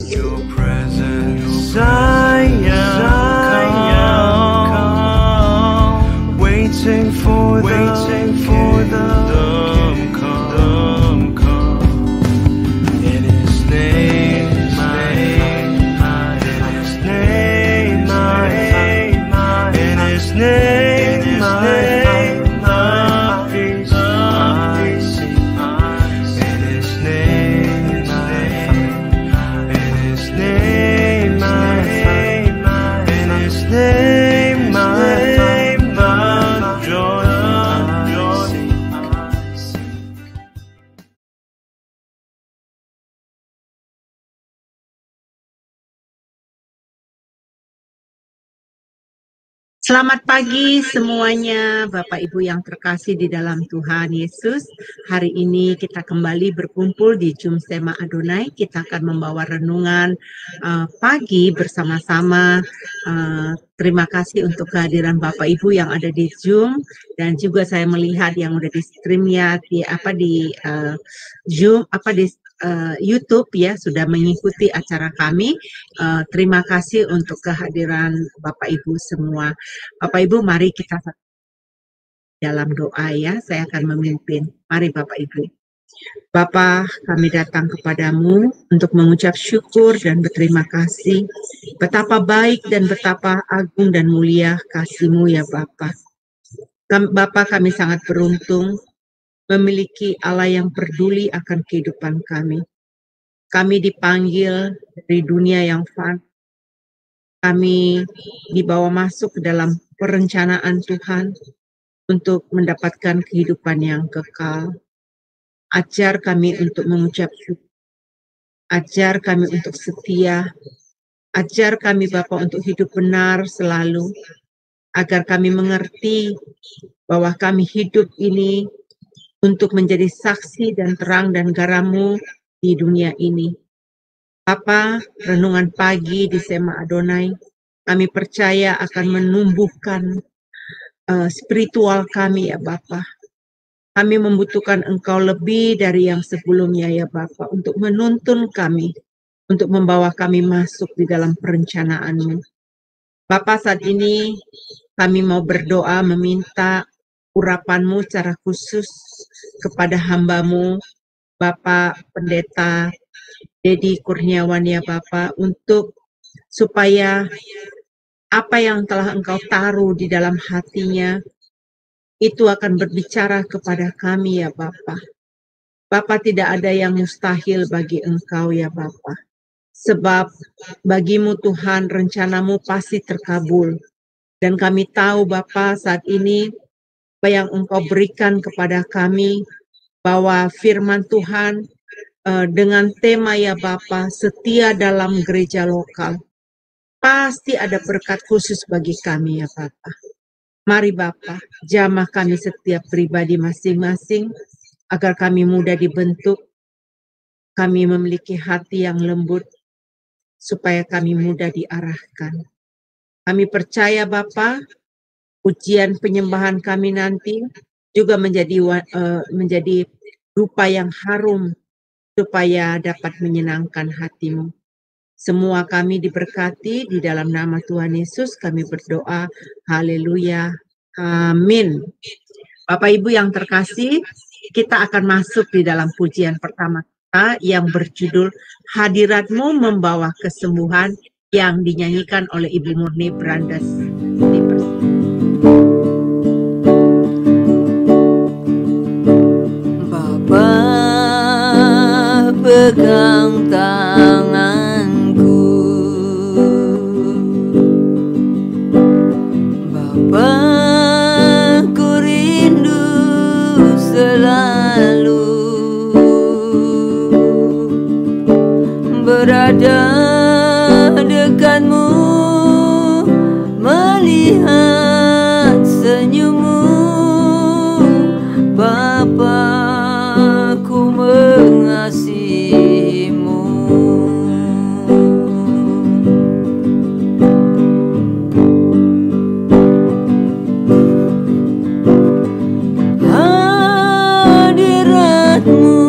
Your presence, come, waiting for the kingdom come. In His name, in His name, in His name, peace I see. In His name, in His name, in His name, joy I see. Selamat pagi semuanya, Bapak Ibu yang terkasih di dalam Tuhan Yesus. Hari ini kita kembali berkumpul di Zoom Sema Adonai. Kita akan membawa renungan pagi bersama-sama. Terima kasih untuk kehadiran Bapak Ibu yang ada di Zoom, dan juga saya melihat yang udah di stream ya di Zoom di YouTube ya, sudah mengikuti acara kami. Terima kasih untuk kehadiran Bapak Ibu semua. Bapak Ibu, mari kita dalam doa ya. Saya akan memimpin. Mari Bapak Ibu. Bapa, kami datang kepadamu untuk mengucap syukur dan berterima kasih. Betapa baik dan betapa agung dan mulia kasih-Mu ya Bapa. Bapa, kami sangat beruntung memiliki Allah yang peduli akan kehidupan kami. Kami dipanggil dari dunia yang fana. Kami dibawa masuk ke dalam perencanaan Tuhan untuk mendapatkan kehidupan yang kekal. Ajar kami untuk mengucap syukur. Ajar kami untuk setia. Ajar kami Bapa untuk hidup benar selalu. Agar kami mengerti bahwa kami hidup ini untuk menjadi saksi dan terang dan garam-Mu di dunia ini. Bapa, renungan pagi di Sema Adonai, kami percaya akan menumbuhkan spiritual kami ya Bapa. Kami membutuhkan Engkau lebih dari yang sebelumnya ya Bapa, untuk menuntun kami, untuk membawa kami masuk di dalam perencanaan-Mu. Bapa, saat ini kami mau berdoa meminta urapan-Mu secara khusus kepada hamba-Mu, Bapak Pendeta Dedi Kurniawan ya Bapak, untuk supaya apa yang telah Engkau taruh di dalam hatinya itu akan berbicara kepada kami ya Bapak. Bapak, tidak ada yang mustahil bagi Engkau ya Bapak. Sebab bagimu Tuhan rencanamu pasti terkabul. Dan kami tahu Bapak saat ini apa yang Engkau berikan kepada kami, bahwa firman Tuhan dengan tema ya Bapa, setia dalam gereja lokal. Pasti ada berkat khusus bagi kami ya Bapa. Mari Bapa, jamah kami setiap pribadi masing-masing, agar kami mudah dibentuk, kami memiliki hati yang lembut, supaya kami mudah diarahkan. Kami percaya Bapa, ujian penyembahan kami nanti juga menjadi rupa yang harum, supaya dapat menyenangkan hati-Mu. Semua kami diberkati di dalam nama Tuhan Yesus kami berdoa. Haleluya. Amin. Bapak Ibu yang terkasih, kita akan masuk di dalam pujian pertama kita yang berjudul Hadirat-Mu Membawa Kesembuhan, yang dinyanyikan oleh Ibu Murni Brandes. Bapa pegang tanganku, Bapa ku rindu selalu berada dekatmu, melihat senyummu. Bapa, ku mengasihimu. Hadirat-Mu,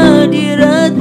hadirat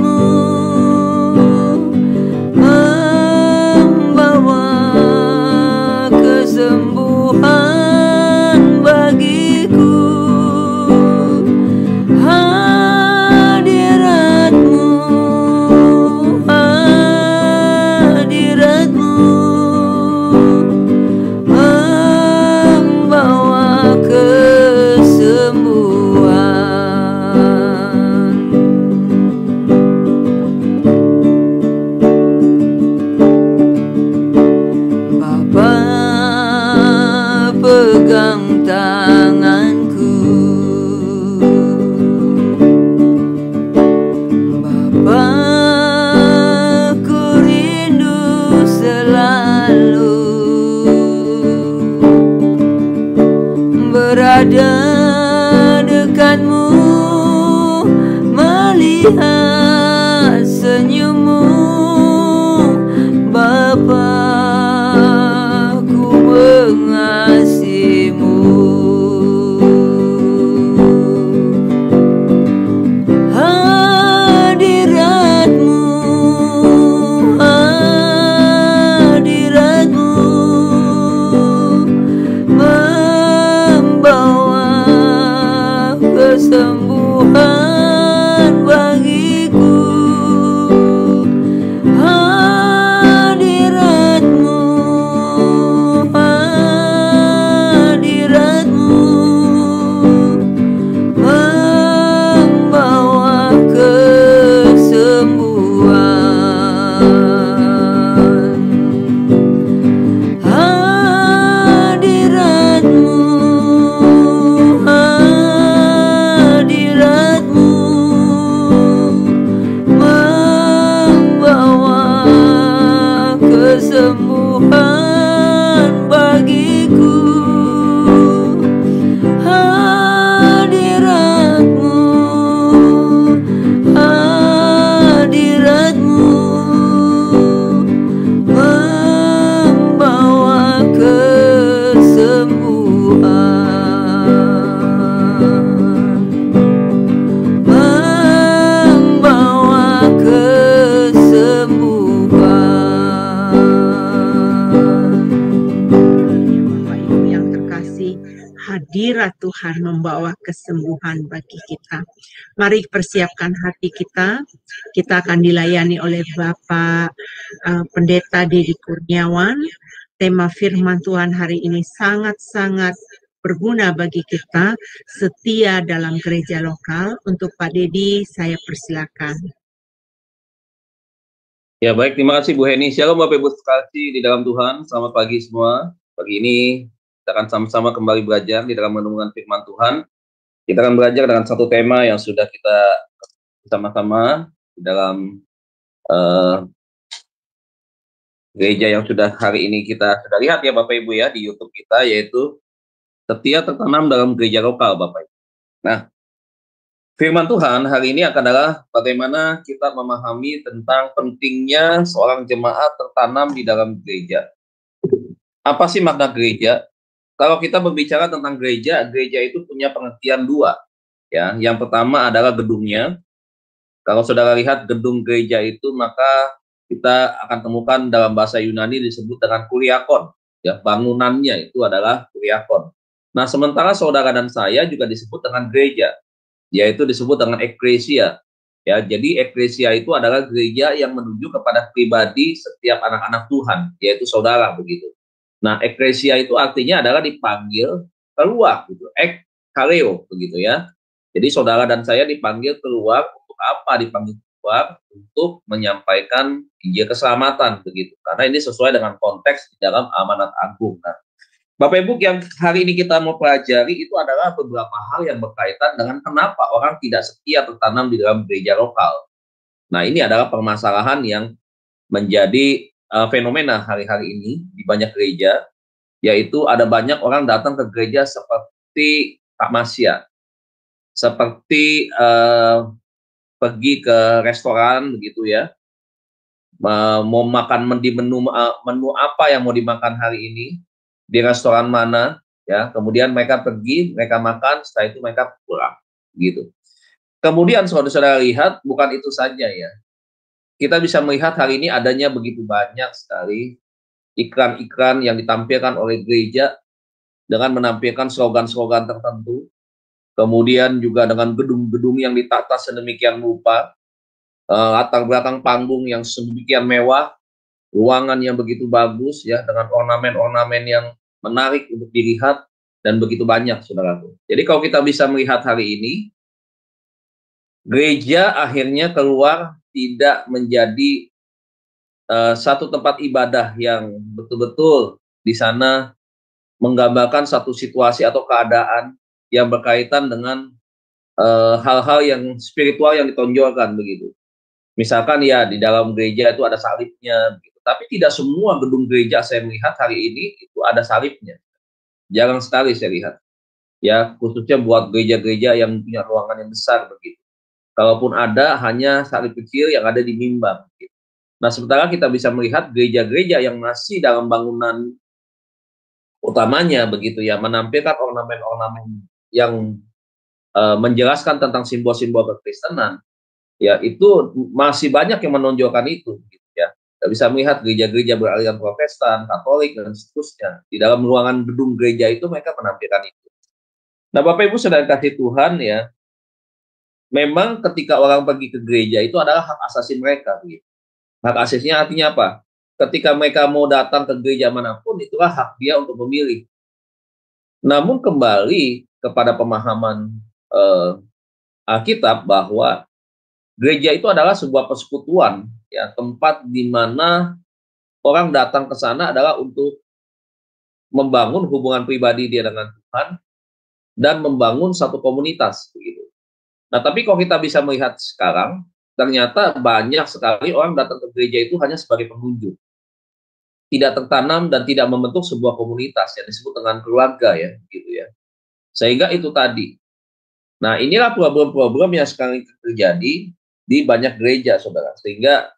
hadirat Tuhan membawa kesembuhan bagi kita. Mari persiapkan hati kita. Kita akan dilayani oleh Bapak Pendeta Dedi Kurniawan. Tema firman Tuhan hari ini sangat-sangat berguna bagi kita, setia dalam gereja lokal. Untuk Pak Dedi, saya persilakan. Ya baik, terima kasih Bu Heni. Shalom Bapak Ibu sekalian di dalam Tuhan. Selamat pagi semua. Pagi ini kita akan sama-sama kembali belajar di dalam menemukan firman Tuhan. Kita akan belajar dengan satu tema yang sudah kita sama-sama di dalam gereja yang sudah hari ini kita sudah lihat ya Bapak Ibu ya di YouTube kita, yaitu setia tertanam dalam gereja lokal Bapak Ibu. Nah, firman Tuhan hari ini adalah bagaimana kita memahami tentang pentingnya seorang jemaat tertanam di dalam gereja. Apa sih makna gereja? Kalau kita berbicara tentang gereja, gereja itu punya pengertian dua. Ya, yang pertama adalah gedungnya. Kalau saudara lihat gedung gereja itu, maka kita akan temukan dalam bahasa Yunani disebut dengan kuriakon. Ya, bangunannya itu adalah kuriakon. Nah, sementara saudara dan saya juga disebut dengan gereja, yaitu disebut dengan eklesia. Ya, jadi eklesia itu adalah gereja yang menuju kepada pribadi setiap anak-anak Tuhan, yaitu saudara begitu. Nah, eklesia itu artinya adalah dipanggil keluar, gitu. Kaleo begitu ya. Jadi saudara dan saya dipanggil keluar untuk apa? Dipanggil keluar untuk menyampaikan Injil keselamatan begitu. Karena ini sesuai dengan konteks di dalam amanat agung. Nah, Bapak Ibu, yang hari ini kita mau pelajari itu adalah beberapa hal yang berkaitan dengan kenapa orang tidak setia tertanam di dalam gereja lokal. Nah, ini adalah permasalahan yang menjadi fenomena hari-hari ini di banyak gereja, yaitu ada banyak orang datang ke gereja seperti tamasya, seperti pergi ke restoran begitu ya, mau makan di menu apa yang mau dimakan hari ini di restoran mana ya, kemudian mereka pergi, mereka makan, setelah itu mereka pulang gitu. Kemudian saudara-saudara lihat, bukan itu saja ya, kita bisa melihat hari ini adanya begitu banyak sekali iklan-iklan yang ditampilkan oleh gereja dengan menampilkan slogan-slogan tertentu, kemudian juga dengan gedung-gedung yang ditata sedemikian rupa, latar belakang panggung yang sedemikian mewah, ruangan yang begitu bagus ya, dengan ornamen-ornamen yang menarik untuk dilihat, dan begitu banyak saudaraku. Jadi kalau kita bisa melihat hari ini, gereja akhirnya keluar tidak menjadi satu tempat ibadah yang betul-betul di sana menggambarkan satu situasi atau keadaan yang berkaitan dengan hal-hal yang spiritual yang ditonjolkan begitu. Misalkan ya di dalam gereja itu ada salibnya, begitu. Tapi tidak semua gedung gereja saya melihat hari ini itu ada salibnya. Jarang sekali saya lihat. Ya, khususnya buat gereja-gereja yang punya ruangan yang besar begitu. Kalaupun ada, hanya salib kecil yang ada di mimbar. Begitu. Nah, sementara kita bisa melihat gereja-gereja yang masih dalam bangunan utamanya begitu ya, menampilkan ornamen-ornamen yang menjelaskan tentang simbol-simbol kekristenan. Ya, itu masih banyak yang menonjolkan itu gitu ya. Kita bisa melihat gereja-gereja beraliran Protestan, Katolik dan seterusnya. Di dalam ruangan gedung gereja itu mereka menampilkan itu. Nah, Bapak Ibu saudara kasih Tuhan ya, memang ketika orang pergi ke gereja itu adalah hak asasi mereka gitu. Hak asasinya artinya apa? Ketika mereka mau datang ke gereja manapun, itulah hak dia untuk memilih. Namun kembali kepada pemahaman Alkitab bahwa gereja itu adalah sebuah persekutuan, ya, tempat di mana orang datang ke sana adalah untuk membangun hubungan pribadi dia dengan Tuhan dan membangun satu komunitas begitu. Nah, tapi kalau kita bisa melihat sekarang, ternyata banyak sekali orang datang ke gereja itu hanya sebagai pengunjung, tidak tertanam dan tidak membentuk sebuah komunitas yang disebut dengan keluarga ya, gitu ya. Sehingga itu tadi. Nah, inilah problem-problem yang sekarang terjadi di banyak gereja, saudara. Sehingga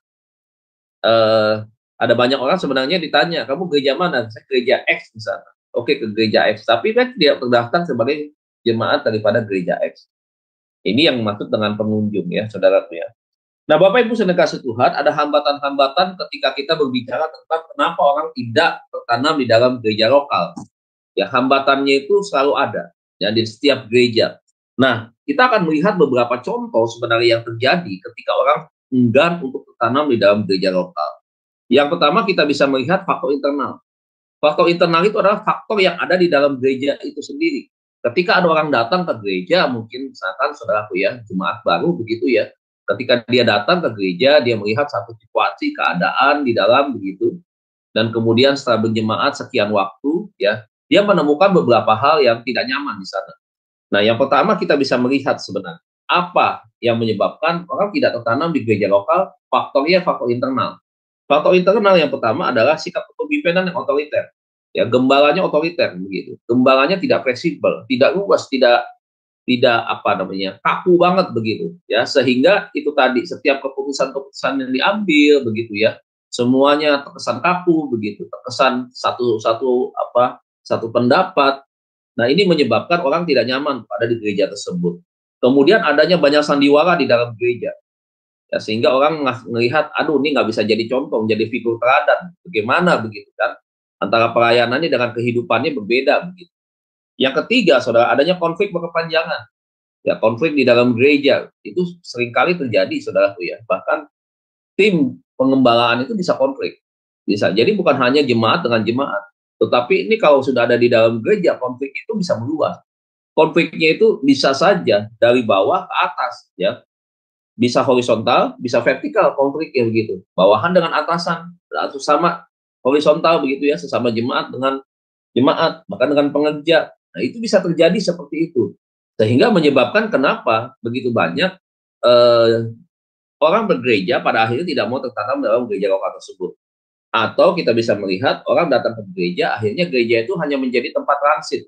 ada banyak orang sebenarnya ditanya, kamu gereja mana? Saya gereja X misalnya. Oke, ke gereja X. Tapi kan tidak terdaftar sebagai jemaat daripada gereja X. Ini yang maksud dengan pengunjung ya, saudara ya. Nah, Bapak Ibu saudara kasih Tuhan, ada hambatan-hambatan ketika kita berbicara tentang kenapa orang tidak tertanam di dalam gereja lokal. Ya, hambatannya itu selalu ada. ya di setiap gereja. Nah, kita akan melihat beberapa contoh sebenarnya yang terjadi ketika orang enggan untuk tertanam di dalam gereja lokal. Yang pertama kita bisa melihat faktor internal. Faktor internal itu adalah faktor yang ada di dalam gereja itu sendiri. Ketika ada orang datang ke gereja, mungkin misalkan saudaraku ya, jemaat baru begitu ya, ketika dia datang ke gereja, dia melihat satu situasi, keadaan di dalam begitu, dan kemudian setelah berjemaat sekian waktu, ya, dia menemukan beberapa hal yang tidak nyaman di sana. Nah, yang pertama kita bisa melihat sebenarnya apa yang menyebabkan orang tidak tertanam di gereja lokal. Faktornya faktor internal. Faktor internal yang pertama adalah sikap kepemimpinan yang otoriter. Ya, gembalanya otoriter begitu. Gembalanya tidak fleksibel, tidak luas, tidak kaku banget begitu ya, sehingga itu tadi setiap keputusan yang diambil begitu ya, semuanya terkesan kaku begitu, terkesan satu pendapat. Nah, ini menyebabkan orang tidak nyaman pada di gereja tersebut. Kemudian adanya banyak sandiwara di dalam gereja ya, sehingga orang melihat, aduh ini nggak bisa jadi contoh, jadi figur teladan bagaimana begitu kan, antara pelayanannya dengan kehidupannya berbeda begitu. Yang ketiga, saudara, adanya konflik berkepanjangan. Ya, konflik di dalam gereja itu seringkali terjadi, saudaraku ya. Bahkan tim pengembalaan itu bisa konflik. Bisa. Jadi bukan hanya jemaat dengan jemaat, tetapi ini kalau sudah ada di dalam gereja, konflik itu bisa meluas. Konfliknya itu bisa saja dari bawah ke atas, ya. Bisa horizontal, bisa vertikal konfliknya begitu. Bawahan dengan atasan, atau sama horizontal begitu ya, sesama jemaat dengan jemaat, bahkan dengan pengerja. Nah, itu bisa terjadi seperti itu. Sehingga menyebabkan kenapa begitu banyak orang bergereja pada akhirnya tidak mau tertanam dalam gereja lokal tersebut. Atau kita bisa melihat orang datang ke gereja, akhirnya gereja itu hanya menjadi tempat transit.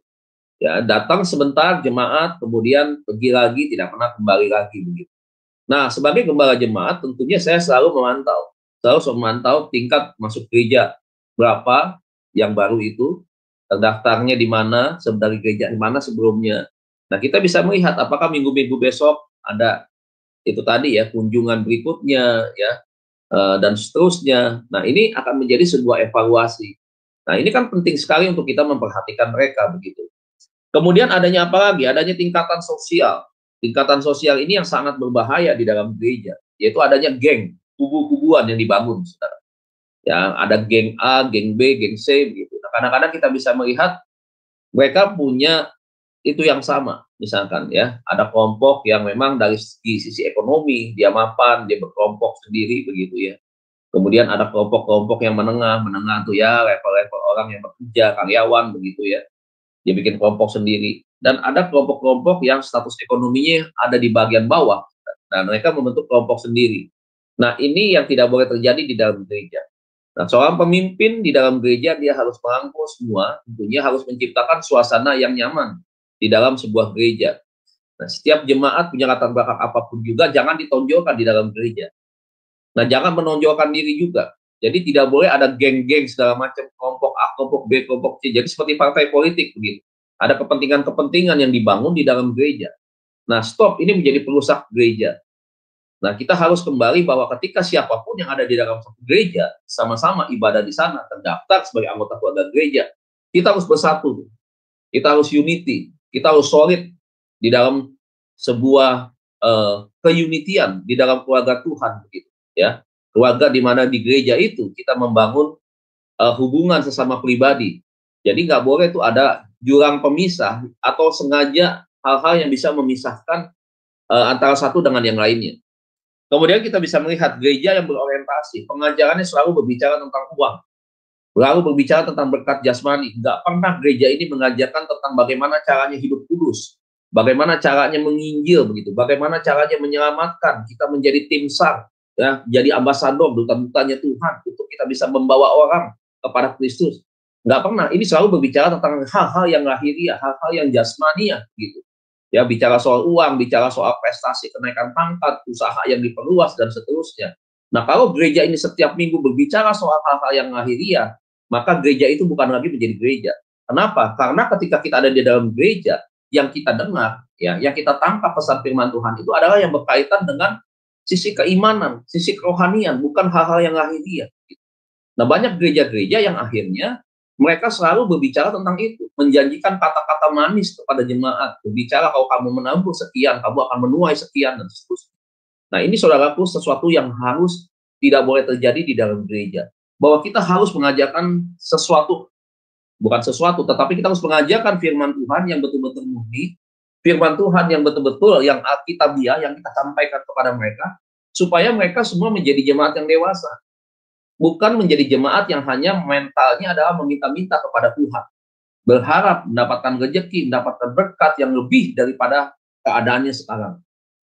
Ya, datang sebentar jemaat, kemudian pergi lagi, tidak pernah kembali lagi begitu. Nah, sebagai gembala jemaat, tentunya saya selalu memantau tingkat masuk gereja berapa yang baru itu, terdaftarnya di mana, dari gereja di mana sebelumnya. Nah, kita bisa melihat apakah minggu-minggu besok ada itu tadi ya, kunjungan berikutnya ya, dan seterusnya. Nah, ini akan menjadi sebuah evaluasi. Nah, ini kan penting sekali untuk kita memperhatikan mereka begitu. Kemudian adanya apa lagi? Adanya tingkatan sosial. Tingkatan sosial ini yang sangat berbahaya di dalam gereja, yaitu adanya geng, kubu-kubuan yang dibangun, saudara. Ya, ada geng A, geng B, geng C begitu. Nah, kadang-kadang kita bisa melihat mereka punya itu yang sama. Misalkan ya, ada kelompok yang memang dari sisi ekonomi dia mapan, dia berkelompok sendiri begitu ya. Kemudian ada kelompok-kelompok yang menengah tuh ya, level-level orang yang bekerja, karyawan begitu ya. Dia bikin kelompok sendiri. Dan ada kelompok-kelompok yang status ekonominya ada di bagian bawah. Nah, mereka membentuk kelompok sendiri. Nah, ini yang tidak boleh terjadi di dalam gereja. Nah, seorang pemimpin di dalam gereja dia harus merangkul semua, tentunya harus menciptakan suasana yang nyaman di dalam sebuah gereja. Nah, setiap jemaat punya latar belakang apapun juga jangan ditonjolkan di dalam gereja. Nah, jangan menonjolkan diri juga. Jadi tidak boleh ada geng-geng segala macam, kelompok A, kelompok B, kelompok C. Jadi seperti partai politik begitu. Ada kepentingan-kepentingan yang dibangun di dalam gereja. Nah, stop, ini menjadi perusak gereja. Nah, kita harus kembali bahwa ketika siapapun yang ada di dalam satu gereja, sama-sama ibadah di sana, terdaftar sebagai anggota keluarga gereja, kita harus bersatu. Kita harus unity. Kita harus solid di dalam sebuah keunitian di dalam keluarga Tuhan begitu ya. Keluarga di mana di gereja itu kita membangun hubungan sesama pribadi. Jadi nggak boleh itu ada jurang pemisah atau sengaja hal-hal yang bisa memisahkan antara satu dengan yang lainnya. Kemudian kita bisa melihat gereja yang berorientasi, pengajarannya selalu berbicara tentang uang, selalu berbicara tentang berkat jasmani. Nggak pernah gereja ini mengajarkan tentang bagaimana caranya hidup kudus, bagaimana caranya menginjil begitu, bagaimana caranya menyelamatkan, kita menjadi tim SAR, ya, jadi ambasador, duta-dutanya Tuhan untuk kita bisa membawa orang kepada Kristus. Nggak pernah. Ini selalu berbicara tentang hal-hal yang lahiriah, hal-hal yang jasmaniah gitu. Ya, bicara soal uang, bicara soal prestasi, kenaikan pangkat, usaha yang diperluas dan seterusnya. Nah, kalau gereja ini setiap minggu berbicara soal hal-hal yang lahiriah, maka gereja itu bukan lagi menjadi gereja. Kenapa? Karena ketika kita ada di dalam gereja, yang kita dengar, ya, yang kita tangkap pesan firman Tuhan itu adalah yang berkaitan dengan sisi keimanan, sisi kerohanian, bukan hal-hal yang lahiriah. Nah, banyak gereja-gereja yang akhirnya mereka selalu berbicara tentang itu, menjanjikan kata-kata manis kepada jemaat, berbicara kalau kamu menabur sekian, kamu akan menuai sekian, dan seterusnya. Nah, ini saudaraku sesuatu yang harus tidak boleh terjadi di dalam gereja. Bahwa kita harus mengajarkan sesuatu, bukan sesuatu, tetapi kita harus mengajarkan firman Tuhan yang betul-betul murni, firman Tuhan yang betul-betul yang alkitabiah yang kita sampaikan kepada mereka, supaya mereka semua menjadi jemaat yang dewasa. Bukan menjadi jemaat yang hanya mentalnya adalah meminta-minta kepada Tuhan. Berharap mendapatkan rezeki, mendapatkan berkat yang lebih daripada keadaannya sekarang.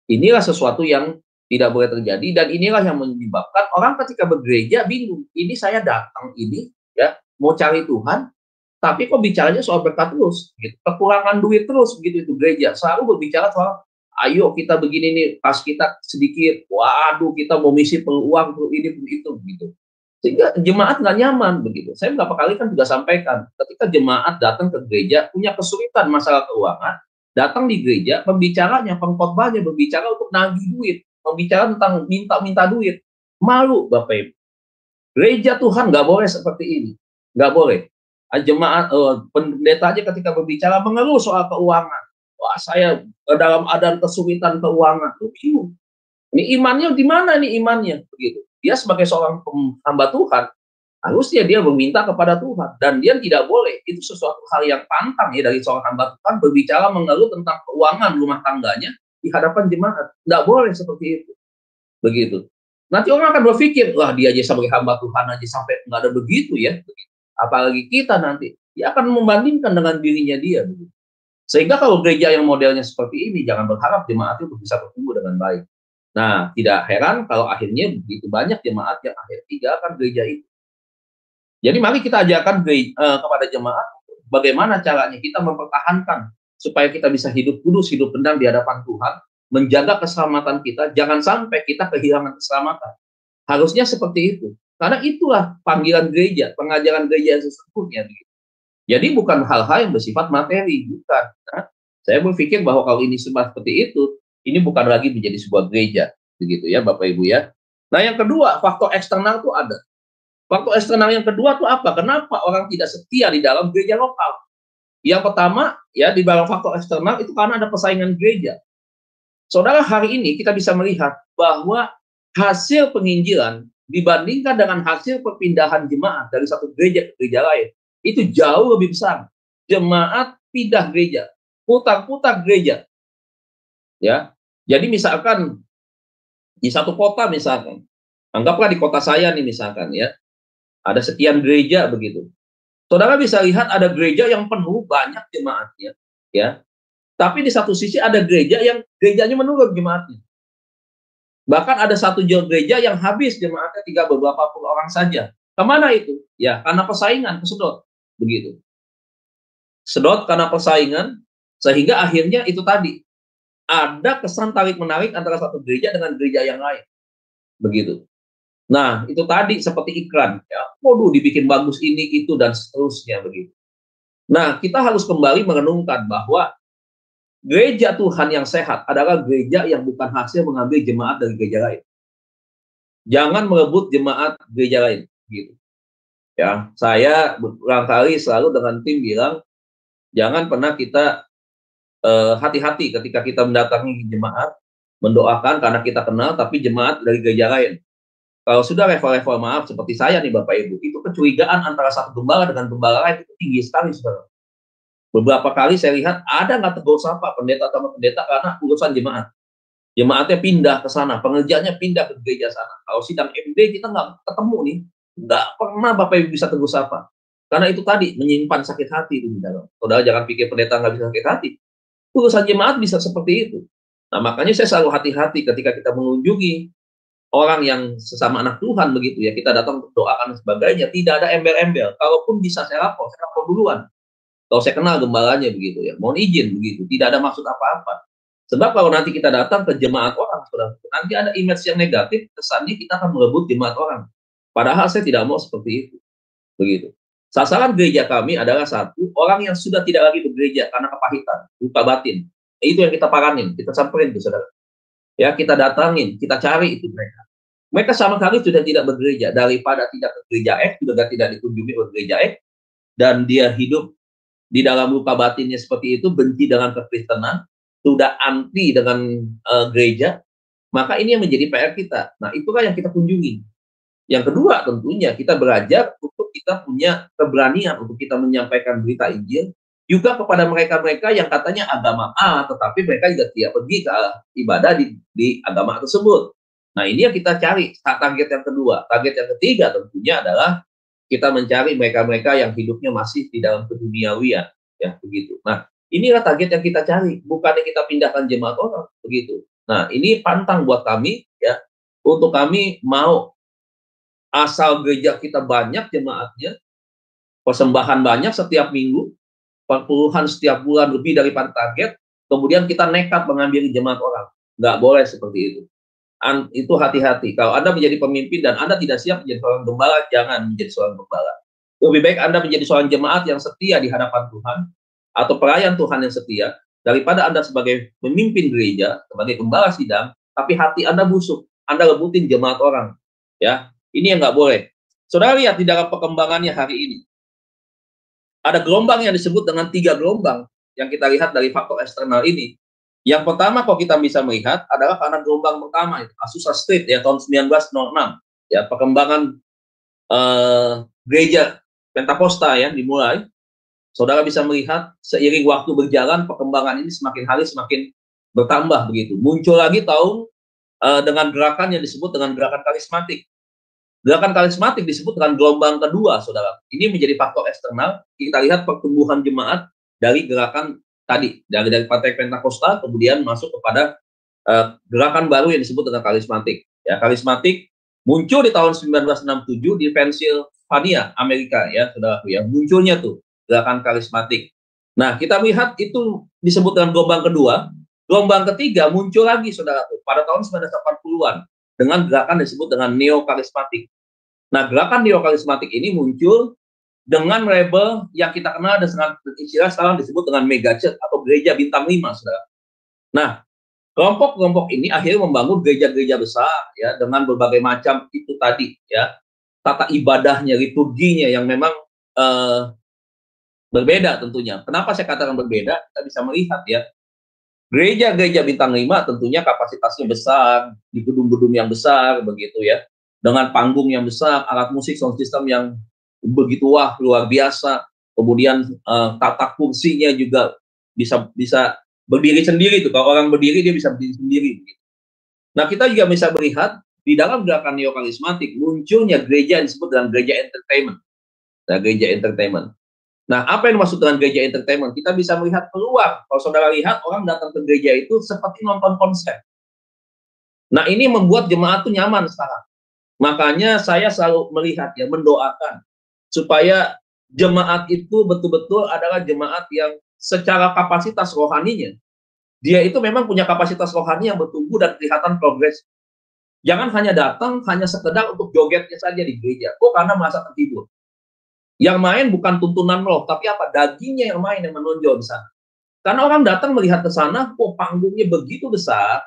Inilah sesuatu yang tidak boleh terjadi, dan inilah yang menyebabkan orang ketika bergereja bingung. Ini saya datang ini, ya, mau cari Tuhan, tapi kok bicaranya soal berkat terus, gitu. Kekurangan duit terus, begitu itu gereja. Selalu berbicara soal, ayo kita begini nih, pas kita sedikit, waduh kita mau misi peluang, ini, itu, gitu. Sehingga jemaat nggak nyaman begitu. Saya beberapa kali kan juga sampaikan, ketika jemaat datang ke gereja punya kesulitan masalah keuangan, datang di gereja, pembicaranya, pengkhotbahnya berbicara untuk nagih duit, membicara tentang minta duit. Malu Bapak Ibu. Gereja Tuhan nggak boleh seperti ini, nggak boleh. Jemaat, pendeta aja ketika berbicara mengeluh soal keuangan. Wah, saya dalam keadaan kesulitan keuangan. Bingung. Ini imannya di mana nih imannya begitu? Dia sebagai seorang hamba Tuhan, harusnya dia meminta kepada Tuhan, dan dia tidak boleh, itu sesuatu hal yang pantang ya dari seorang hamba Tuhan berbicara mengeluh tentang keuangan rumah tangganya di hadapan jemaat. Tidak boleh seperti itu. Begitu. Nanti orang akan berpikir, wah dia aja sebagai hamba Tuhan aja sampai nggak ada begitu ya. Apalagi kita nanti, dia akan membandingkan dengan dirinya dia. Begitu. Sehingga kalau gereja yang modelnya seperti ini, jangan berharap jemaat itu bisa bertumbuh dengan baik. Nah, tidak heran kalau akhirnya begitu banyak jemaat yang akhirnya tinggalkan gereja itu. Jadi mari kita ajarkan kepada jemaat bagaimana caranya kita mempertahankan supaya kita bisa hidup kudus, hidup tenang di hadapan Tuhan, menjaga keselamatan kita, jangan sampai kita kehilangan keselamatan. Harusnya seperti itu. Karena itulah panggilan gereja, pengajaran gereja yang sesungguhnya. Jadi bukan hal-hal yang bersifat materi, bukan. Nah, saya berpikir bahwa kalau ini seperti itu, ini bukan lagi menjadi sebuah gereja, begitu ya Bapak Ibu ya. Nah yang kedua, faktor eksternal itu ada. Faktor eksternal yang kedua itu apa? Kenapa orang tidak setia di dalam gereja lokal? Yang pertama, ya di dalam faktor eksternal itu karena ada persaingan gereja. Saudara, hari ini kita bisa melihat bahwa hasil penginjilan dibandingkan dengan hasil perpindahan jemaat dari satu gereja ke gereja lain, itu jauh lebih besar. Jemaat pindah gereja, putar-putar gereja. Ya, jadi misalkan di satu kota misalkan, anggaplah di kota saya nih misalkan ya, ada sekian gereja begitu. Saudara bisa lihat ada gereja yang penuh banyak jemaatnya, ya. Tapi di satu sisi ada gereja yang gerejanya menurun jemaatnya. Bahkan ada satu gereja yang habis jemaatnya tinggal beberapa puluh orang saja. Kemana itu? Ya, karena persaingan, kesedot, begitu. Sedot karena persaingan, sehingga akhirnya itu tadi. Ada kesan tarik-menarik antara satu gereja dengan gereja yang lain. Begitu. Nah, itu tadi seperti iklan. Ya. Waduh, dibikin bagus ini, itu, dan seterusnya. Begitu. Nah, kita harus kembali merenungkan bahwa gereja Tuhan yang sehat adalah gereja yang bukan hasil mengambil jemaat dari gereja lain. Jangan merebut jemaat gereja lain. Gitu. Ya, saya berulang kali selalu dengan tim bilang, jangan pernah kita hati-hati ketika kita mendatangi jemaat, mendoakan karena kita kenal, tapi jemaat dari gereja lain. Kalau sudah level-level maaf, seperti saya nih Bapak Ibu, itu kecurigaan antara satu gembala dengan gembala lain itu tinggi sekali, saudara. Beberapa kali saya lihat ada nggak tegur sapa pendeta sama pendeta karena urusan jemaat. Jemaatnya pindah ke sana, pengerjanya pindah ke gereja sana. Kalau sidang MD kita nggak ketemu nih, nggak pernah Bapak Ibu bisa tegur sapa. Karena itu tadi, menyimpan sakit hati di dalam. Saudara jangan pikir pendeta nggak bisa sakit hati. Urusan jemaat bisa seperti itu. Nah, makanya saya selalu hati-hati ketika kita mengunjungi orang yang sesama anak Tuhan begitu ya, kita datang untuk doakan dan sebagainya, tidak ada embel-embel. Kalaupun bisa saya lapor duluan. Kalau saya kenal gembalanya begitu ya, mohon izin begitu, tidak ada maksud apa-apa. Sebab kalau nanti kita datang ke jemaat orang, saudara, nanti ada image yang negatif, kesannya kita akan merebut jemaat orang. Padahal saya tidak mau seperti itu. Begitu. Sasaran gereja kami adalah satu, orang yang sudah tidak lagi bergereja karena kepahitan, luka batin. Itu yang kita paranin, kita samperin tuh saudara. Ya, kita datangin, kita cari itu mereka. Mereka sama sekali sudah tidak bergereja, daripada tidak ke gereja X, juga tidak dikunjungi oleh gereja X, dan dia hidup di dalam luka batinnya seperti itu, benci dengan kekristenan, sudah anti dengan gereja, maka ini yang menjadi PR kita. Nah, itulah yang kita kunjungi. Yang kedua, tentunya kita belajar untuk kita punya keberanian untuk kita menyampaikan berita Injil juga kepada mereka-mereka yang katanya agama A, tetapi mereka juga tidak pergi ke ibadah di agama tersebut. Nah, ini yang kita cari, target yang kedua. Target yang ketiga tentunya adalah kita mencari mereka-mereka yang hidupnya masih di dalam keduniawian, ya begitu. Nah, inilah target yang kita cari, bukannya kita pindahkan jemaat orang, begitu. Nah, ini pantang buat kami, ya, untuk kami mau asal gereja kita banyak jemaatnya, persembahan banyak setiap minggu, puluhan setiap bulan lebih daripada target, kemudian kita nekat mengambil jemaat orang. Nggak boleh seperti itu. Itu hati-hati. Kalau Anda menjadi pemimpin dan Anda tidak siap menjadi seorang gembala, jangan menjadi seorang gembala. Lebih baik Anda menjadi seorang jemaat yang setia di hadapan Tuhan, atau pelayan Tuhan yang setia, daripada Anda sebagai pemimpin gereja, sebagai gembala sidang, tapi hati Anda busuk, Anda rebutin jemaat orang. Ya, ini yang nggak boleh. Saudara lihat di dalam perkembangannya hari ini, ada gelombang yang disebut dengan 3 gelombang yang kita lihat dari faktor eksternal ini. Yang pertama, kalau kita bisa melihat adalah karena gelombang pertama itu Azusa Street ya tahun 1906, ya perkembangan gereja Pentakosta ya dimulai. Saudara bisa melihat seiring waktu berjalan perkembangan ini semakin hari semakin bertambah begitu. Muncul lagi tahun dengan gerakan yang disebut dengan gerakan karismatik. Gerakan karismatik disebut dengan gelombang kedua, saudara. Ini menjadi faktor eksternal. Kita lihat pertumbuhan jemaat dari gerakan tadi, dari Partai Pentakosta, kemudian masuk kepada gerakan baru yang disebut dengan karismatik. Ya, karismatik muncul di tahun 1967 di Pennsylvania, Amerika, ya, saudara. Ya, munculnya tuh gerakan karismatik. Nah, kita lihat itu disebut dengan gelombang kedua. Gelombang ketiga muncul lagi, saudara, pada tahun 1980-an dengan gerakan disebut dengan neo-karismatik. Nah, gerakan neo-karismatik ini muncul dengan label yang kita kenal dengan istilah sekarang disebut dengan mega church atau gereja bintang 5, saudara. Nah, kelompok-kelompok ini akhirnya membangun gereja-gereja besar ya dengan berbagai macam itu tadi ya, tata ibadahnya, liturginya yang memang berbeda tentunya. Kenapa saya katakan berbeda? Kita bisa melihat ya, gereja-gereja bintang 5 tentunya kapasitasnya besar, di gedung-gedung yang besar begitu ya, dengan panggung yang besar, alat musik sound system yang begitu luar biasa, kemudian tata kursinya juga bisa berdiri sendiri tuh. Kalau orang berdiri dia bisa berdiri sendiri. Nah, kita juga bisa melihat di dalam gerakan neokarismatik munculnya gereja yang disebut dengan gereja entertainment. Nah, gereja entertainment. Nah, apa yang dimaksud dengan gereja entertainment? Kita bisa melihat peluang. Kalau saudara lihat orang datang ke gereja itu seperti nonton konser. Nah, ini membuat jemaat tuh nyaman sekarang. Makanya saya selalu melihat ya, mendoakan supaya jemaat itu betul-betul adalah jemaat yang secara kapasitas rohaninya, dia itu memang punya kapasitas rohani yang bertumbuh dan kelihatan progres. Jangan hanya datang, hanya sekedar untuk jogetnya saja di gereja. Karena merasa tertidur. Yang main bukan tuntunan roh, tapi apa? Dagingnya yang main, yang menonjol di sana. Karena orang datang melihat ke sana, panggungnya begitu besar,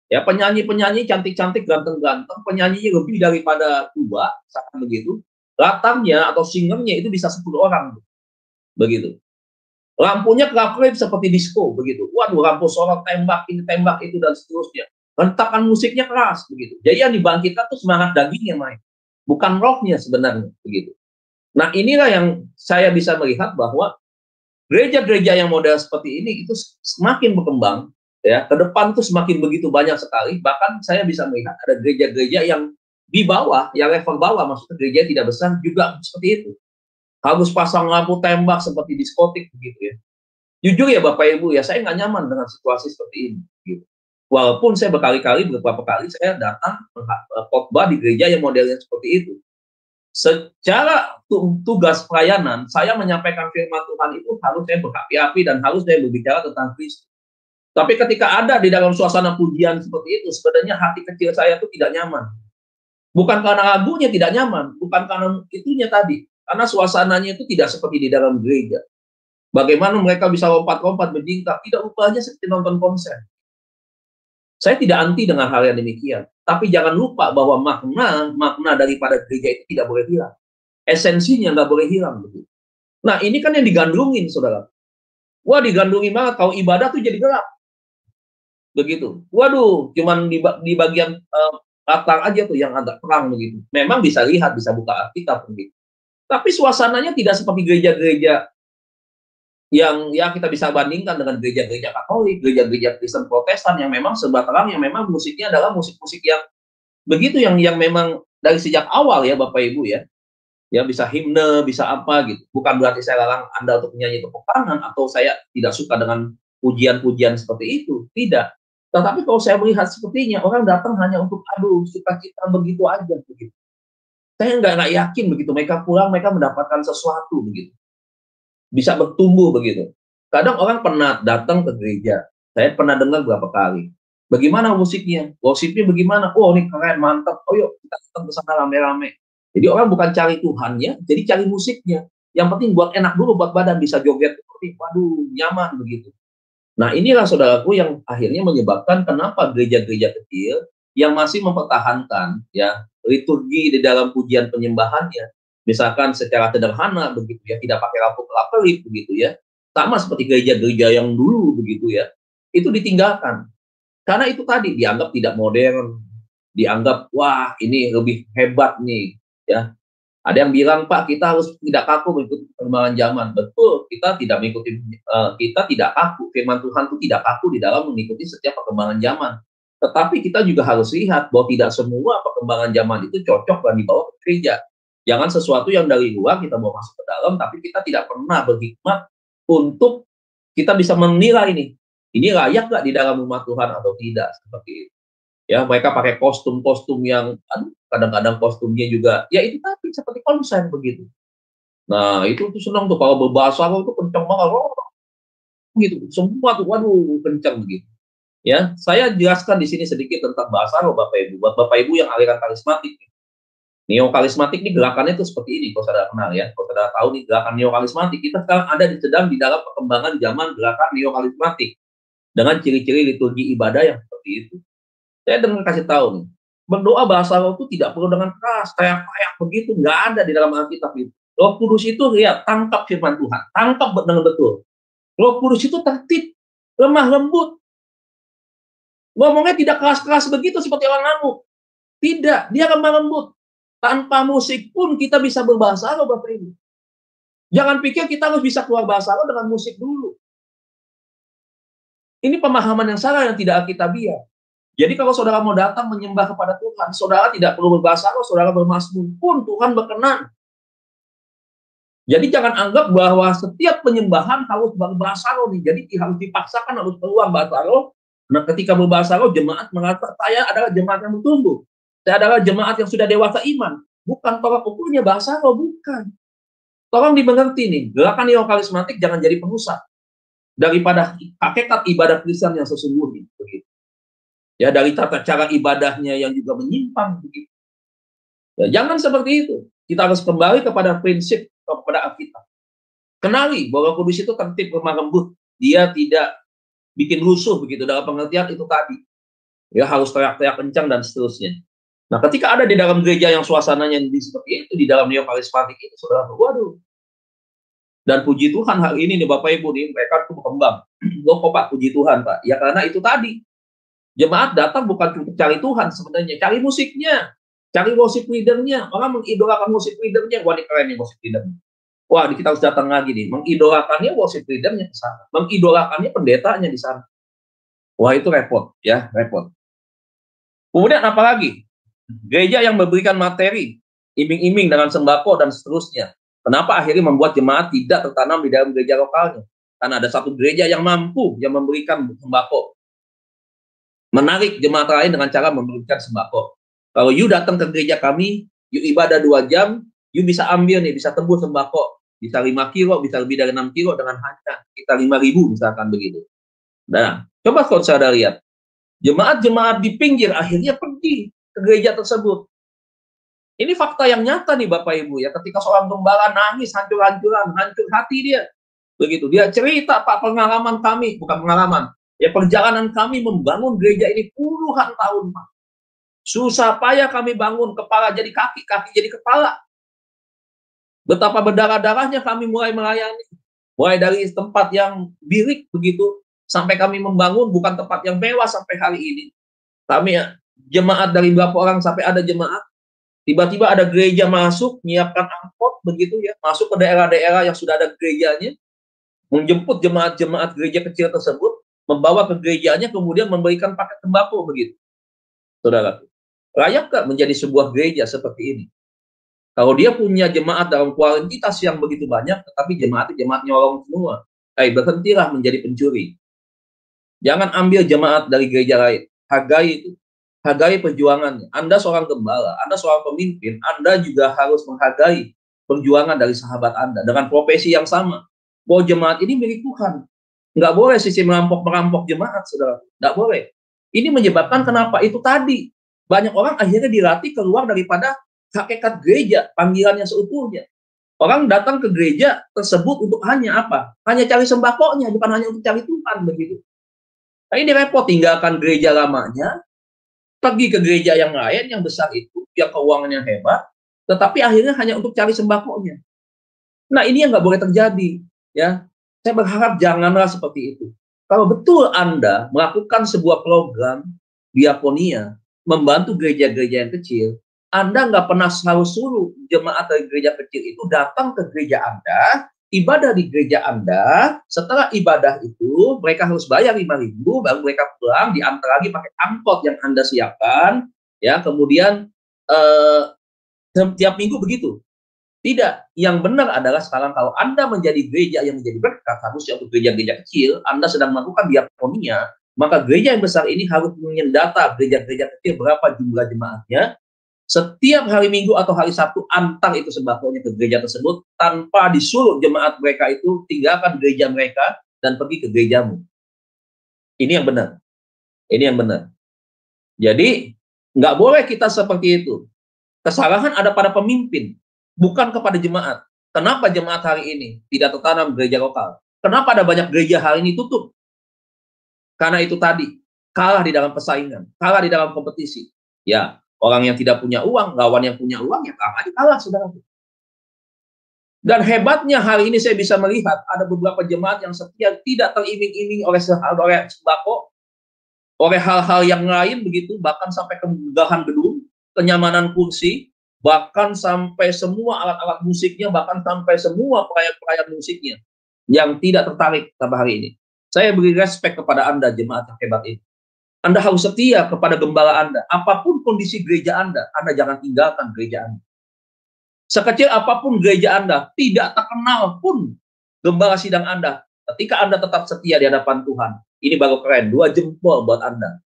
ya penyanyi-penyanyi cantik-cantik, ganteng-ganteng, penyanyinya lebih daripada 2, misalkan begitu. Latarnya atau singernya itu bisa 10 orang, begitu. Lampunya kelap-kelip seperti disco, begitu. Waduh, lampu sorot, tembak ini, tembak itu, dan seterusnya. Hentakan musiknya keras, begitu. Jadi yang dibangkitkan itu semangat dagingnya main, bukan rohnya sebenarnya, begitu. Nah, inilah yang saya bisa melihat bahwa gereja-gereja yang model seperti ini itu semakin berkembang, ya. Ke depan itu semakin begitu banyak sekali. Bahkan saya bisa melihat ada gereja-gereja yang di bawah, yang level bawah, maksudnya gereja tidak besar juga seperti itu. Harus pasang lampu tembak seperti diskotik begitu ya. Jujur ya Bapak Ibu ya, saya nggak nyaman dengan situasi seperti ini. Gitu. Walaupun saya beberapa kali saya datang khotbah di gereja yang modelnya seperti itu. Secara tugas pelayanan, saya menyampaikan firman Tuhan itu harus saya berapi-api dan harus saya berbicara tentang Kristus. Tapi ketika ada di dalam suasana pujian seperti itu, sebenarnya hati kecil saya itu tidak nyaman. Bukan karena lagunya tidak nyaman, bukan karena itunya tadi. Karena suasananya itu tidak seperti di dalam gereja. Bagaimana mereka bisa lompat-lompat menjingkak, tidak rupanya seperti nonton konser. Saya tidak anti dengan hal yang demikian. Tapi jangan lupa bahwa makna daripada gereja itu tidak boleh hilang. Esensinya nggak boleh hilang. Begitu. Nah, ini kan yang digandrungin, saudara. Wah, digandrungin banget. Kalau ibadah tuh jadi gelap. Begitu. Waduh, cuman di bagian latar aja tuh yang agak terang begitu. Memang bisa lihat, bisa buka Alkitab begitu. Tapi suasananya tidak seperti gereja-gereja yang ya kita bisa bandingkan dengan gereja-gereja Katolik, gereja-gereja Kristen Protestan yang memang serba terang, yang memang musiknya adalah musik-musik yang begitu, yang memang dari sejak awal ya Bapak Ibu ya. Ya bisa himne, bisa apa gitu. Bukan berarti saya larang Anda untuk menyanyi tepuk tangan atau saya tidak suka dengan pujian-pujian seperti itu. Tidak. Tetapi kalau saya melihat sepertinya orang datang hanya untuk aduh sukacita begitu aja begitu. Saya nggak yakin begitu. Mereka pulang mereka mendapatkan sesuatu begitu. Bisa bertumbuh begitu. Kadang orang pernah datang ke gereja. Saya pernah dengar berapa kali. Bagaimana musiknya? Worshipnya bagaimana? Oh ini keren, mantap. Oh yuk kita datang ke sana rame-rame. Jadi orang bukan cari Tuhannya, jadi cari musiknya. Yang penting buat enak dulu, buat badan bisa joget. Waduh, nyaman begitu. Nah inilah saudaraku yang akhirnya menyebabkan kenapa gereja-gereja kecil yang masih mempertahankan ya liturgi di dalam pujian penyembahannya, misalkan secara sederhana begitu ya, tidak pakai lampu-lampu begitu ya, sama seperti gereja-gereja yang dulu begitu ya, itu ditinggalkan. Karena itu tadi dianggap tidak modern, dianggap wah ini lebih hebat nih ya. Ada yang bilang Pak kita harus tidak kaku mengikuti perkembangan zaman. Betul, kita tidak mengikuti, kita tidak kaku. Firman Tuhan itu tidak kaku di dalam mengikuti setiap perkembangan zaman. Tetapi kita juga harus lihat bahwa tidak semua perkembangan zaman itu cocok dan dibawa ke gereja. Jangan sesuatu yang dari luar kita bawa masuk ke dalam, tapi kita tidak pernah berhikmat untuk kita bisa menilai ini layak nggak di dalam rumah Tuhan atau tidak, seperti itu. Ya, mereka pakai kostum-kostum yang kadang-kadang kostumnya juga ya itu tadi seperti konsen begitu. Nah, itu tuh senang tuh kalau berbahasa itu kencang banget. Gitu. Semua tuh waduh kencang begitu. Ya, saya jelaskan di sini sedikit tentang bahasa roh Bapak Ibu. Buat Bapak Ibu yang aliran karismatik. Neokarismatik ini gerakannya itu seperti ini, kalau saudara kenal ya. Kalau saudara tahu nih gerakan neokarismatik, kita sekarang ada sedang di dalam perkembangan zaman gerakan neokarismatik dengan ciri-ciri liturgi ibadah yang seperti itu. Saya dengan kasih tahu nih, berdoa bahasa roh itu tidak perlu dengan keras, kayak begitu, nggak ada di dalam Alkitab itu. Roh Kudus itu lihat, tangkap firman Tuhan, tangkap dengan betul. Roh Kudus itu tertib, lemah lembut. Ngomongnya tidak keras-keras begitu seperti orang ngamuk. Tidak, dia lemah lembut. Tanpa musik pun kita bisa berbahasa roh Bapak Ibu. Jangan pikir kita harus bisa keluar bahasa roh dengan musik dulu. Ini pemahaman yang salah yang tidak alkitabiah. Jadi kalau saudara mau datang menyembah kepada Tuhan, saudara tidak perlu berbahasa roh, saudara bermazmur pun Tuhan berkenan. Jadi jangan anggap bahwa setiap penyembahan harus berbahasa roh nih. Jadi harus dipaksakan harus keluar bahasa roh. Nah, ketika berbahasa roh, jemaat mengatakan saya adalah jemaat yang bertumbuh. Saya adalah jemaat yang sudah dewasa iman. Bukan tolak ukurnya bahasa roh, bukan. Tolong dimengerti nih, gerakan neokarismatik jangan jadi pengusap daripada hakikat ibadah Kristen yang sesungguhnya. Begitu. Ya, dari tata cara ibadahnya yang juga menyimpang begitu. Ya, jangan seperti itu. Kita harus kembali kepada prinsip, kepada Alkitab. Kenali bahwa Kudus itu tertib, lemah lembut. Dia tidak bikin rusuh begitu dalam pengertian itu tadi. Ya, harus teriak-teriak kencang dan seterusnya. Nah, ketika ada di dalam gereja yang suasananya seperti itu, di dalam neokarismatik itu, saudara, waduh. Dan puji Tuhan hal ini nih Bapak Ibu nih, mereka tuh berkembang. Loh kok Pak, puji Tuhan Pak? Ya karena itu tadi. Jemaat datang bukan untuk cari Tuhan sebenarnya, cari musiknya, cari worship leadernya. Orang mengidolakan worship leadernya, wah ini keren nih worship leadernya. Wah, kita harus datang lagi nih, mengidolakannya worship leadernya ke sana, mengidolakannya pendetanya di sana. Wah itu repot, ya repot. Kemudian apa lagi? Gereja yang memberikan materi, iming-iming dengan sembako dan seterusnya. Kenapa akhirnya membuat jemaat tidak tertanam di dalam gereja lokalnya? Karena ada satu gereja yang mampu yang memberikan sembako. Menarik jemaat lain dengan cara memberikan sembako. Kalau you datang ke gereja kami, you ibadah 2 jam, you bisa ambil nih, bisa tembus sembako. Bisa 5 kilo, bisa lebih dari 6 kilo dengan hanya kita 5.000 misalkan begitu. Nah, coba kalau saudara lihat. Jemaat-jemaat di pinggir akhirnya pergi ke gereja tersebut. Ini fakta yang nyata nih Bapak Ibu ya. Ketika seorang gembala nangis, hancur-hancuran, hancur hati dia. Begitu, dia cerita, Pak, pengalaman kami, bukan pengalaman. Ya, perjalanan kami membangun gereja ini puluhan tahun, Pak. Susah payah kami bangun, kepala jadi kaki, kaki jadi kepala. Betapa berdarah-darahnya kami mulai melayani. Mulai dari tempat yang bilik begitu, sampai kami membangun bukan tempat yang mewah sampai hari ini. Kami jemaat dari berapa orang sampai ada jemaat, tiba-tiba ada gereja masuk, menyiapkan angkot begitu ya, masuk ke daerah-daerah yang sudah ada gerejanya, menjemput jemaat-jemaat gereja kecil tersebut, membawa ke gerejanya, kemudian memberikan paket sembako begitu. Saudara, layakkah menjadi sebuah gereja seperti ini? Kalau dia punya jemaat dalam kuantitas yang begitu banyak, tetapi jemaat nyolong semua, berhentilah menjadi pencuri. Jangan ambil jemaat dari gereja lain. Hargai itu. Hargai perjuangannya. Anda seorang gembala, Anda seorang pemimpin, Anda juga harus menghargai perjuangan dari sahabat Anda dengan profesi yang sama. Bahwa jemaat ini milik Tuhan. Nggak boleh sisi merampok jemaat, saudara. Nggak boleh. Ini menyebabkan kenapa itu tadi. Banyak orang akhirnya dilatih keluar daripada hakikat gereja, panggilannya seutuhnya. Orang datang ke gereja tersebut untuk hanya apa? Hanya cari sembakonya, bukan hanya untuk cari Tuhan begitu. Nah, ini repot, tinggalkan gereja lamanya, pergi ke gereja yang lain yang besar itu, yang keuangannya hebat, tetapi akhirnya hanya untuk cari sembakonya. Nah, ini yang nggak boleh terjadi, ya. Saya berharap janganlah seperti itu. Kalau betul Anda melakukan sebuah program diakonia, membantu gereja-gereja yang kecil, Anda nggak pernah selalu suruh jemaat dari gereja kecil itu datang ke gereja Anda, ibadah di gereja Anda. Setelah ibadah itu, mereka harus bayar 5.000, baru mereka pulang, diantar lagi pakai angkot yang Anda siapkan, ya. Kemudian tiap minggu begitu. Tidak, yang benar adalah sekarang kalau Anda menjadi gereja yang menjadi berkat, harusnya untuk gereja-gereja kecil, Anda sedang melakukan diakonia, maka gereja yang besar ini harus mendata gereja-gereja kecil berapa jumlah jemaatnya. Setiap hari Minggu atau hari Sabtu, antar itu sembakonya ke gereja tersebut tanpa disuruh jemaat mereka itu tinggalkan gereja mereka dan pergi ke gerejamu. Ini yang benar. Ini yang benar. Jadi, nggak boleh kita seperti itu. Kesalahan ada pada pemimpin, bukan kepada jemaat. Kenapa jemaat hari ini tidak tertanam gereja lokal? Kenapa ada banyak gereja hari ini tutup? Karena itu tadi, kalah di dalam persaingan, kalah di dalam kompetisi. Ya, orang yang tidak punya uang, lawan yang punya uang, ya kalah, saudara. Dan hebatnya hari ini saya bisa melihat ada beberapa jemaat yang setia tidak teriming-iming oleh sembako, oleh hal-hal yang lain begitu, bahkan sampai kemegahan gedung, kenyamanan kursi, bahkan sampai semua alat-alat musiknya, bahkan sampai semua pelayan-pelayan musiknya yang tidak tertarik sampai hari ini. Saya beri respek kepada Anda, jemaat yang hebat ini. Anda harus setia kepada gembala Anda. Apapun kondisi gereja Anda jangan tinggalkan gereja Anda. Sekecil apapun gereja Anda, tidak terkenal pun gembala sidang Anda, ketika Anda tetap setia di hadapan Tuhan, ini baru keren, 2 jempol buat Anda.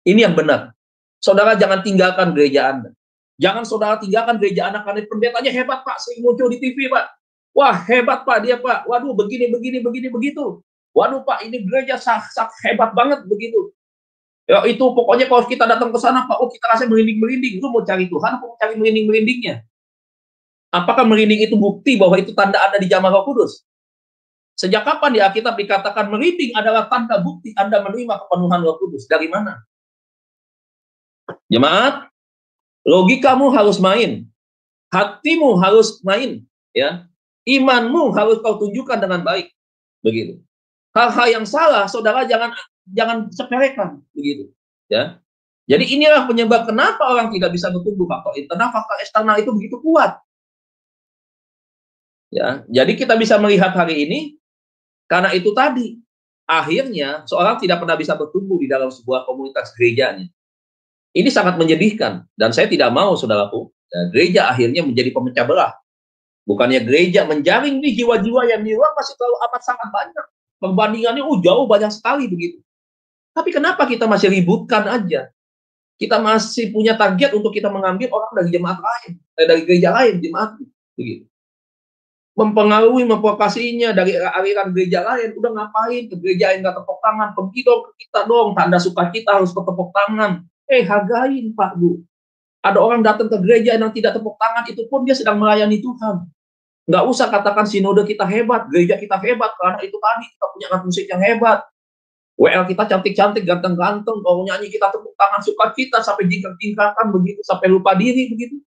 Ini yang benar. Saudara jangan tinggalkan gereja Anda. Jangan saudara tinggalkan gereja Anda karena pendetanya hebat, Pak, sering muncul di TV, Pak. Wah, hebat, Pak, dia, Pak. Waduh, begini, begitu. Waduh, Pak, ini gereja hebat banget begitu. Ya, itu pokoknya kalau kita datang ke sana, Pak, kita rasa merinding-merinding. Lu mau cari Tuhan, mau cari merinding-merindingnya? Apakah merinding itu bukti bahwa itu tanda Anda dijamah Roh Kudus? Sejak kapan di Alkitab dikatakan merinding adalah tanda bukti Anda menerima kepenuhan Roh Kudus? Dari mana? Jemaat, logikamu harus main. Hatimu harus main, ya. Imanmu harus kau tunjukkan dengan baik. Begitu. Hal-hal yang salah, saudara jangan sepelekan begitu, ya. Jadi inilah penyebab kenapa orang tidak bisa bertumbuh. Faktor internal, faktor eksternal itu begitu kuat. Ya, jadi kita bisa melihat hari ini karena itu tadi akhirnya seorang tidak pernah bisa bertumbuh di dalam sebuah komunitas gerejanya. Ini sangat menyedihkan dan saya tidak mau, saudaraku, ya, gereja akhirnya menjadi pemecah belah. Bukannya gereja menjaring nih jiwa-jiwa yang di luar masih terlalu amat sangat banyak. Perbandingannya jauh banyak sekali begitu. Tapi kenapa kita masih ributkan aja? Kita masih punya target untuk kita mengambil orang dari jemaat lain, dari gereja lain, jemaat begitu. Mempengaruhi, memprovokasinya dari aliran gereja lain. Udah ngapain ke gereja yang nggak tepuk tangan? Pergi dong ke kita dong, tanda sukacita harus bertepuk tangan. Hargain, Pak, Bu. Ada orang datang ke gereja yang tidak tepuk tangan, itu pun dia sedang melayani Tuhan. Nggak usah katakan sinode kita hebat, gereja kita hebat, karena itu tadi kita punya alat musik yang hebat. WL kita cantik-cantik, ganteng-ganteng, kalau nyanyi kita tepuk tangan sukacita sampai jingkrak-jingkrakan begitu, sampai lupa diri begitu.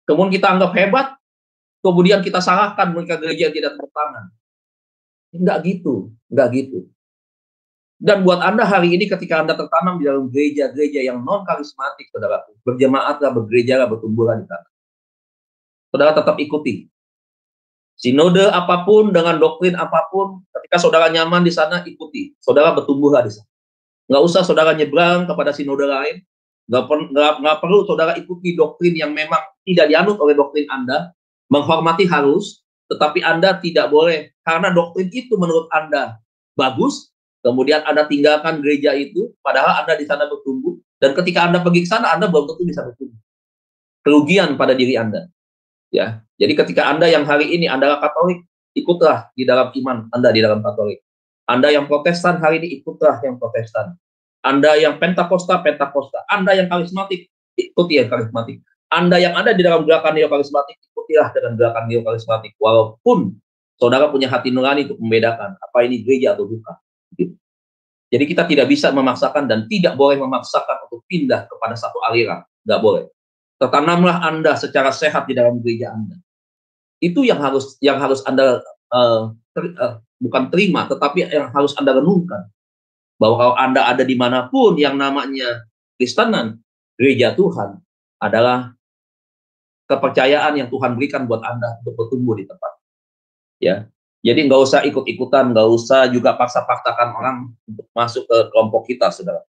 Kemudian kita anggap hebat, kemudian kita salahkan mereka gereja yang tidak tepuk tangan. Enggak gitu, enggak gitu. Dan buat Anda hari ini ketika Anda tertanam di dalam gereja-gereja yang non karismatik, saudara, berjemaatlah, bergerejalah, bertumbuhlah di sana. Saudara tetap ikuti sinode apapun dengan doktrin apapun, ketika saudara nyaman di sana ikuti, saudara bertumbuhlah di sana. Nggak usah saudara nyebrang kepada sinode lain, nggak perlu saudara ikuti doktrin yang memang tidak dianut oleh doktrin Anda. Menghormati harus, tetapi Anda tidak boleh, karena doktrin itu menurut Anda bagus, kemudian Anda tinggalkan gereja itu, padahal Anda di sana bertumbuh, dan ketika Anda pergi ke sana, Anda belum tentu bisa bertumbuh. Kerugian pada diri Anda. Ya, jadi ketika Anda yang hari ini adalah Katolik, ikutlah di dalam iman Anda di dalam Katolik. Anda yang Protestan hari ini, ikutlah yang Protestan. Anda yang Pentakosta, Pentakosta. Anda yang karismatik, ikuti yang karismatik. Anda yang ada di dalam gerakan neokarismatik, ikutilah dengan gerakan neokarismatik. Walaupun saudara punya hati nurani untuk membedakan apa ini gereja atau bukan. Gitu. Jadi kita tidak bisa memaksakan dan tidak boleh memaksakan untuk pindah kepada satu aliran. Nggak boleh. Tertanamlah Anda secara sehat di dalam gereja Anda. Itu yang harus Anda bukan terima, tetapi yang harus Anda renungkan. Bahwa kalau Anda ada dimanapun yang namanya Kristenan, gereja Tuhan adalah kepercayaan yang Tuhan berikan buat Anda untuk bertumbuh di tempat. Ya, jadi nggak usah ikut-ikutan, nggak usah juga paksa-paksakan orang untuk masuk ke kelompok kita, saudara.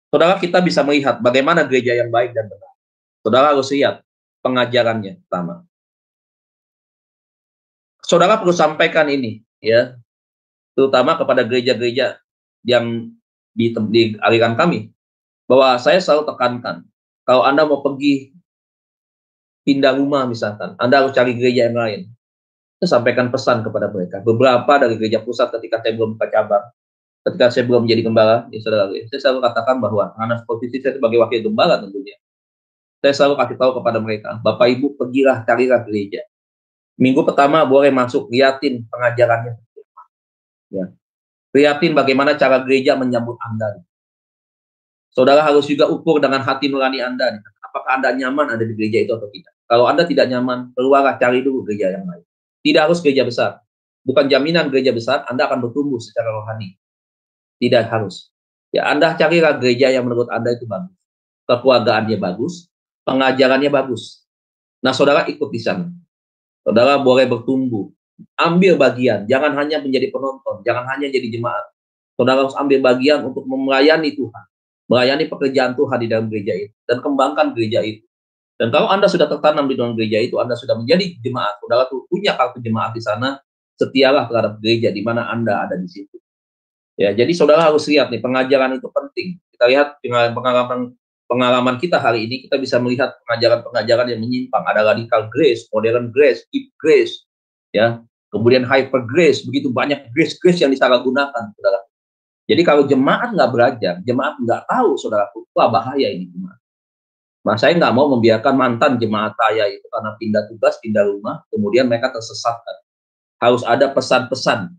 Saudara, kita bisa melihat bagaimana gereja yang baik dan benar. Saudara harus lihat pengajarannya pertama. Saudara perlu sampaikan ini, ya, terutama kepada gereja-gereja yang di aliran kami, bahwa saya selalu tekankan, kalau Anda mau pergi pindah rumah misalkan, Anda harus cari gereja yang lain. Saya sampaikan pesan kepada mereka. Beberapa dari gereja pusat ketika saya belum buka cabang, ketika saya belum menjadi gembala, ya saudara, saya selalu katakan bahwa karena posisi saya sebagai wakil gembala tentunya, saya selalu kasih tahu kepada mereka, Bapak Ibu pergilah carilah gereja. Minggu pertama boleh masuk, liatin pengajarannya. Ya. Liatin bagaimana cara gereja menyambut Anda. Saudara harus juga ukur dengan hati nurani Anda. Apakah Anda nyaman ada di gereja itu atau tidak. Kalau Anda tidak nyaman, keluarlah cari dulu gereja yang lain. Tidak harus gereja besar. Bukan jaminan gereja besar Anda akan bertumbuh secara rohani. Tidak harus. Ya, Anda carilah gereja yang menurut Anda itu bagus. Kekeluargaannya bagus, pengajarannya bagus. Nah, saudara ikut di sana. Saudara boleh bertumbuh. Ambil bagian, jangan hanya menjadi penonton, jangan hanya jadi jemaat. Saudara harus ambil bagian untuk melayani Tuhan, melayani pekerjaan Tuhan di dalam gereja itu, dan kembangkan gereja itu. Dan kalau Anda sudah tertanam di dalam gereja itu, Anda sudah menjadi jemaat, saudara tuh punya kartu jemaat di sana, setialah terhadap gereja di mana Anda ada di situ. Ya, jadi saudara harus lihat nih, pengajaran itu penting. Kita lihat pengalaman kita hari ini, kita bisa melihat pengajaran-pengajaran yang menyimpang. Ada radical grace, modern grace, deep grace, ya, kemudian hyper grace, begitu banyak grace yang disalahgunakan, saudara. Jadi kalau jemaat nggak belajar, jemaat nggak tahu, saudara, wah bahaya ini jemaat. Nah, saya nggak mau membiarkan mantan jemaat saya itu karena pindah tugas, pindah rumah, kemudian mereka tersesatkan. Harus ada pesan-pesan,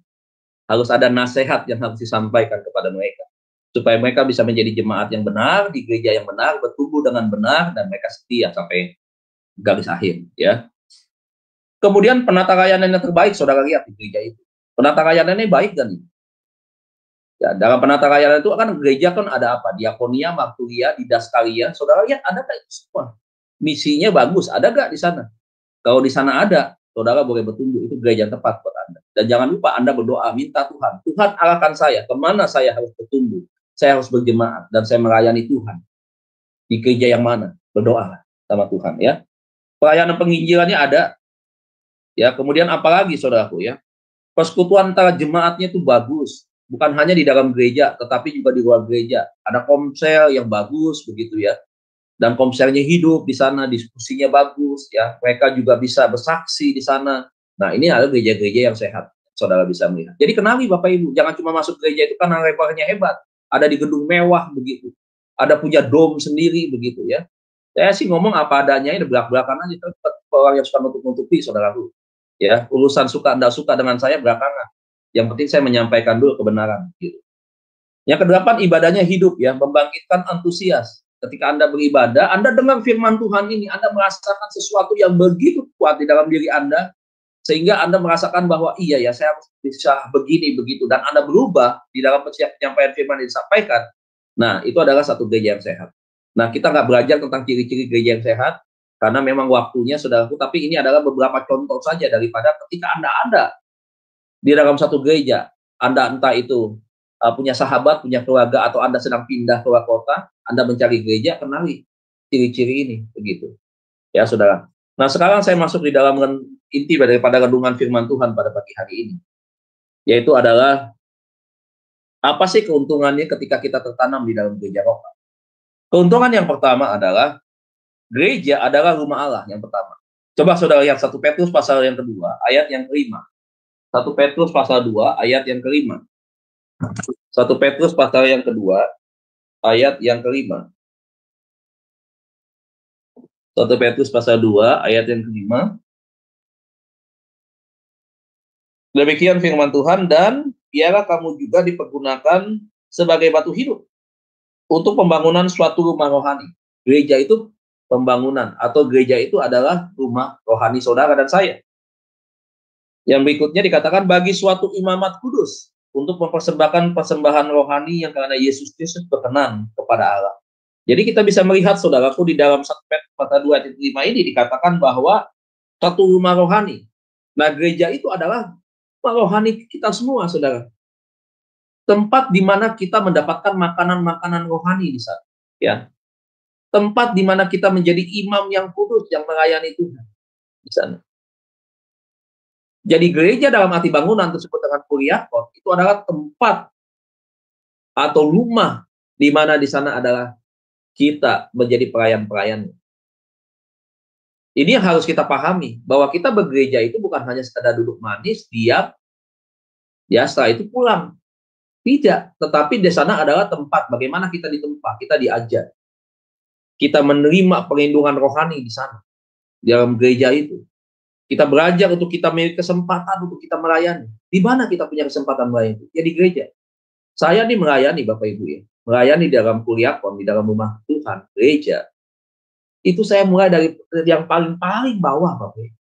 harus ada nasihat yang harus disampaikan kepada mereka, supaya mereka bisa menjadi jemaat yang benar, di gereja yang benar, bertumbuh dengan benar, dan mereka setia sampai garis akhir. Ya. Kemudian penata layanan yang terbaik, saudara lihat di gereja itu. Penata layanannya baik kan? Ya, dalam penata layanan itu kan gereja kan ada apa? Diakonia, marturia, didaskalia. Saudara lihat ada nggak itu semua? Misinya bagus, ada nggak di sana? Kalau di sana ada, saudara boleh bertumbuh. Itu gereja yang tepat buat Anda. Dan jangan lupa Anda berdoa, minta Tuhan. Tuhan arahkan saya, kemana saya harus bertumbuh? Saya harus berjemaat dan saya melayani Tuhan. Di gereja yang mana? Berdoa sama Tuhan, ya. Pelayanan penginjilannya ada. Ya, kemudian apalagi saudaraku, ya. Persekutuan antara jemaatnya itu bagus. Bukan hanya di dalam gereja, tetapi juga di luar gereja. Ada komsel yang bagus, begitu ya. Dan komselnya hidup di sana, diskusinya bagus, ya. Mereka juga bisa bersaksi di sana. Nah, ini adalah gereja-gereja yang sehat, saudara bisa melihat. Jadi kenali Bapak Ibu, jangan cuma masuk gereja itu karena lebarnya hebat. Ada di gedung mewah, begitu. Ada punya dom sendiri, begitu ya. Saya sih ngomong apa adanya, ini belak-belakan aja. Orang yang suka nutup-nutupi, saudaraku. Ya, urusan suka anda suka dengan saya belakangan. Yang penting saya menyampaikan dulu kebenaran. Gitu. Yang kedelapan, ibadahnya hidup, ya, membangkitkan antusias. ketika Anda beribadah, Anda dengar firman Tuhan ini, Anda merasakan sesuatu yang begitu kuat di dalam diri Anda, sehingga Anda merasakan bahwa iya ya, saya harus bisa begini, begitu, dan Anda berubah di dalam penyampaian firman yang disampaikan. Nah, itu adalah satu gereja yang sehat. Nah, kita nggak belajar tentang ciri-ciri gereja yang sehat, karena memang waktunya, saudaraku, tapi ini adalah beberapa contoh saja daripada ketika Anda ada di dalam satu gereja, Anda entah itu punya sahabat, punya keluarga, atau Anda sedang pindah keluar kota, Anda mencari gereja, kenali ciri-ciri ini, begitu. Ya, saudara. Nah, sekarang saya masuk di dalam inti daripada renungan firman Tuhan pada pagi hari ini, yaitu adalah apa sih keuntungannya ketika kita tertanam di dalam gereja lokal? Keuntungan yang pertama adalah gereja adalah rumah Allah yang pertama. Coba saudara lihat 1 Petrus pasal yang kedua, ayat yang kelima. 1 Petrus pasal 2, ayat yang kelima. 1 Petrus pasal yang kedua, ayat yang kelima. 1 Petrus pasal 2, ayat yang kelima. Demikian firman Tuhan, dan biarlah kamu juga dipergunakan sebagai batu hidup untuk pembangunan suatu rumah rohani. Gereja itu pembangunan, atau gereja itu adalah rumah rohani saudara dan saya. Yang berikutnya dikatakan bagi suatu imamat kudus untuk mempersembahkan persembahan rohani yang karena Yesus Kristus berkenan kepada Allah. Jadi kita bisa melihat, saudaraku, di dalam 1 Petrus pasal 2 ayat 5 ini dikatakan bahwa satu rumah rohani. Nah, gereja itu adalah rumah rohani kita semua, saudara. Tempat di mana kita mendapatkan makanan-makanan rohani di sana. Ya. Tempat di mana kita menjadi imam yang kudus yang melayani Tuhan di sana. Jadi gereja dalam arti bangunan tersebut dengan kuriakon itu adalah tempat atau rumah di mana di sana adalah kita menjadi pelayan-pelayan. Ini yang harus kita pahami, bahwa kita bergereja itu bukan hanya sekadar duduk manis, diam, ya setelah itu pulang. Tidak, tetapi di sana adalah tempat bagaimana kita ditempa, kita diajar. Kita menerima perlindungan rohani di sana, di dalam gereja itu. Kita belajar untuk kita memiliki kesempatan untuk kita melayani. Di mana kita punya kesempatan melayani? Ya di gereja. Saya nih melayani Bapak Ibu ya. Melayani dalam kuriakon, di dalam rumah Tuhan, gereja. Itu saya mulai dari yang paling bawah Bapak Ibu.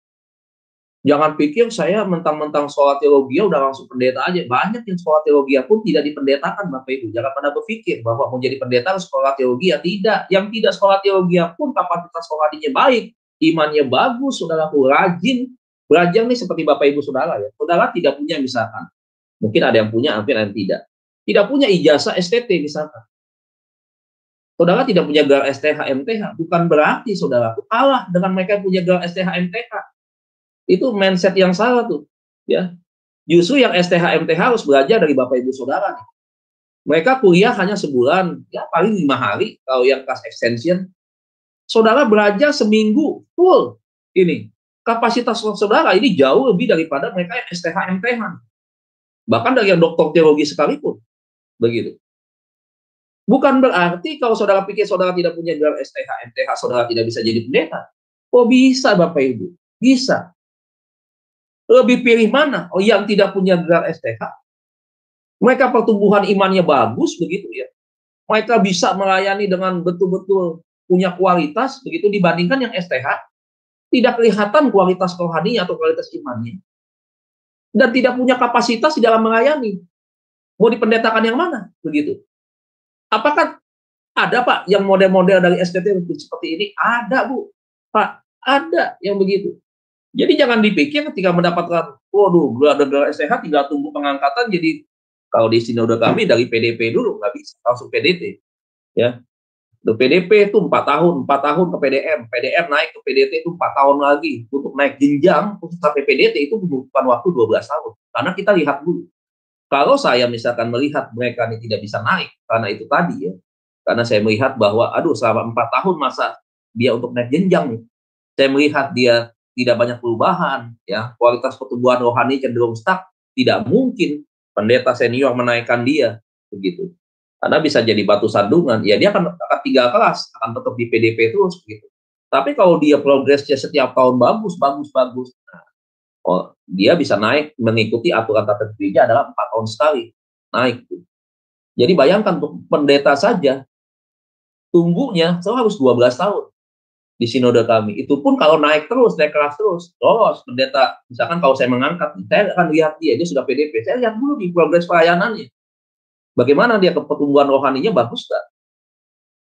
Jangan pikir saya mentang-mentang sekolah teologi udah langsung pendeta aja. Banyak yang sekolah teologi pun tidak dipendetakan Bapak Ibu. Jangan pernah berpikir bahwa mau jadi pendeta sekolah teologi tidak. Yang tidak sekolah teologi pun kapasitas sekolahnya baik. Imannya bagus, saudaraku, rajin, belajar nih seperti Bapak Ibu Saudara ya. Saudara tidak punya misalkan, mungkin ada yang punya, mungkin ada yang tidak. Tidak punya ijazah STT misalkan. Saudara tidak punya gelar STH MTH, bukan berarti saudaraku kalah dengan mereka yang punya gelar STH MTH. Itu mindset yang salah tuh, ya. Justru yang STH MTH harus belajar dari Bapak Ibu Saudara nih. Mereka kuliah hanya sebulan, ya paling 5 hari kalau yang kelas extension. Saudara belajar seminggu full. Ini kapasitas saudara ini jauh lebih daripada mereka yang STH MTH. Bahkan dari yang doktor teologi sekalipun. Begitu. Bukan berarti kalau saudara pikir saudara tidak punya gelar STH MTH, saudara tidak bisa jadi pendeta. Oh bisa Bapak Ibu, bisa. Lebih pilih mana? Oh yang tidak punya gelar STH. Mereka pertumbuhan imannya bagus begitu ya. Mereka bisa melayani dengan betul-betul punya kualitas begitu dibandingkan yang STH tidak kelihatan kualitas rohani atau kualitas imannya dan tidak punya kapasitas di dalam melayani. Mau dipendetakan yang mana begitu? Apakah ada Pak yang model-model dari STT seperti ini? Ada Bu, Pak, ada yang begitu. Jadi jangan dipikir ketika mendapatkan waduh gelar STH tinggal tunggu pengangkatan jadi kalau di sinode kami dari PDP dulu nggak bisa langsung PDT ya. Di PDP itu 4 tahun ke PDM naik ke PDT itu 4 tahun lagi. Untuk naik jenjang, untuk sampai PDT itu membutuhkan waktu 12 tahun. Karena kita lihat dulu. Kalau saya misalkan melihat mereka ini tidak bisa naik, karena itu tadi ya. Karena saya melihat bahwa, aduh selama 4 tahun masa dia untuk naik jenjang nih. Saya melihat dia tidak banyak perubahan, ya kualitas pertumbuhan rohani cenderung stuck. Tidak mungkin pendeta senior menaikkan dia, begitu. Karena bisa jadi batu sandungan, ya dia akan tinggal kelas, akan tetap di PDP terus gitu. Tapi kalau dia progresnya setiap tahun bagus, nah, oh, dia bisa naik mengikuti aturan tata gereja adalah 4 tahun sekali naik. Jadi bayangkan untuk pendeta saja tunggunya harus 12 tahun di sinode kami. Itu pun kalau naik kelas terus, lolos pendeta. Misalkan kalau saya mengangkat, saya akan lihat dia sudah PDP. Saya lihat dulu di progres pelayanannya. Bagaimana dia pertumbuhan rohaninya bagus gak?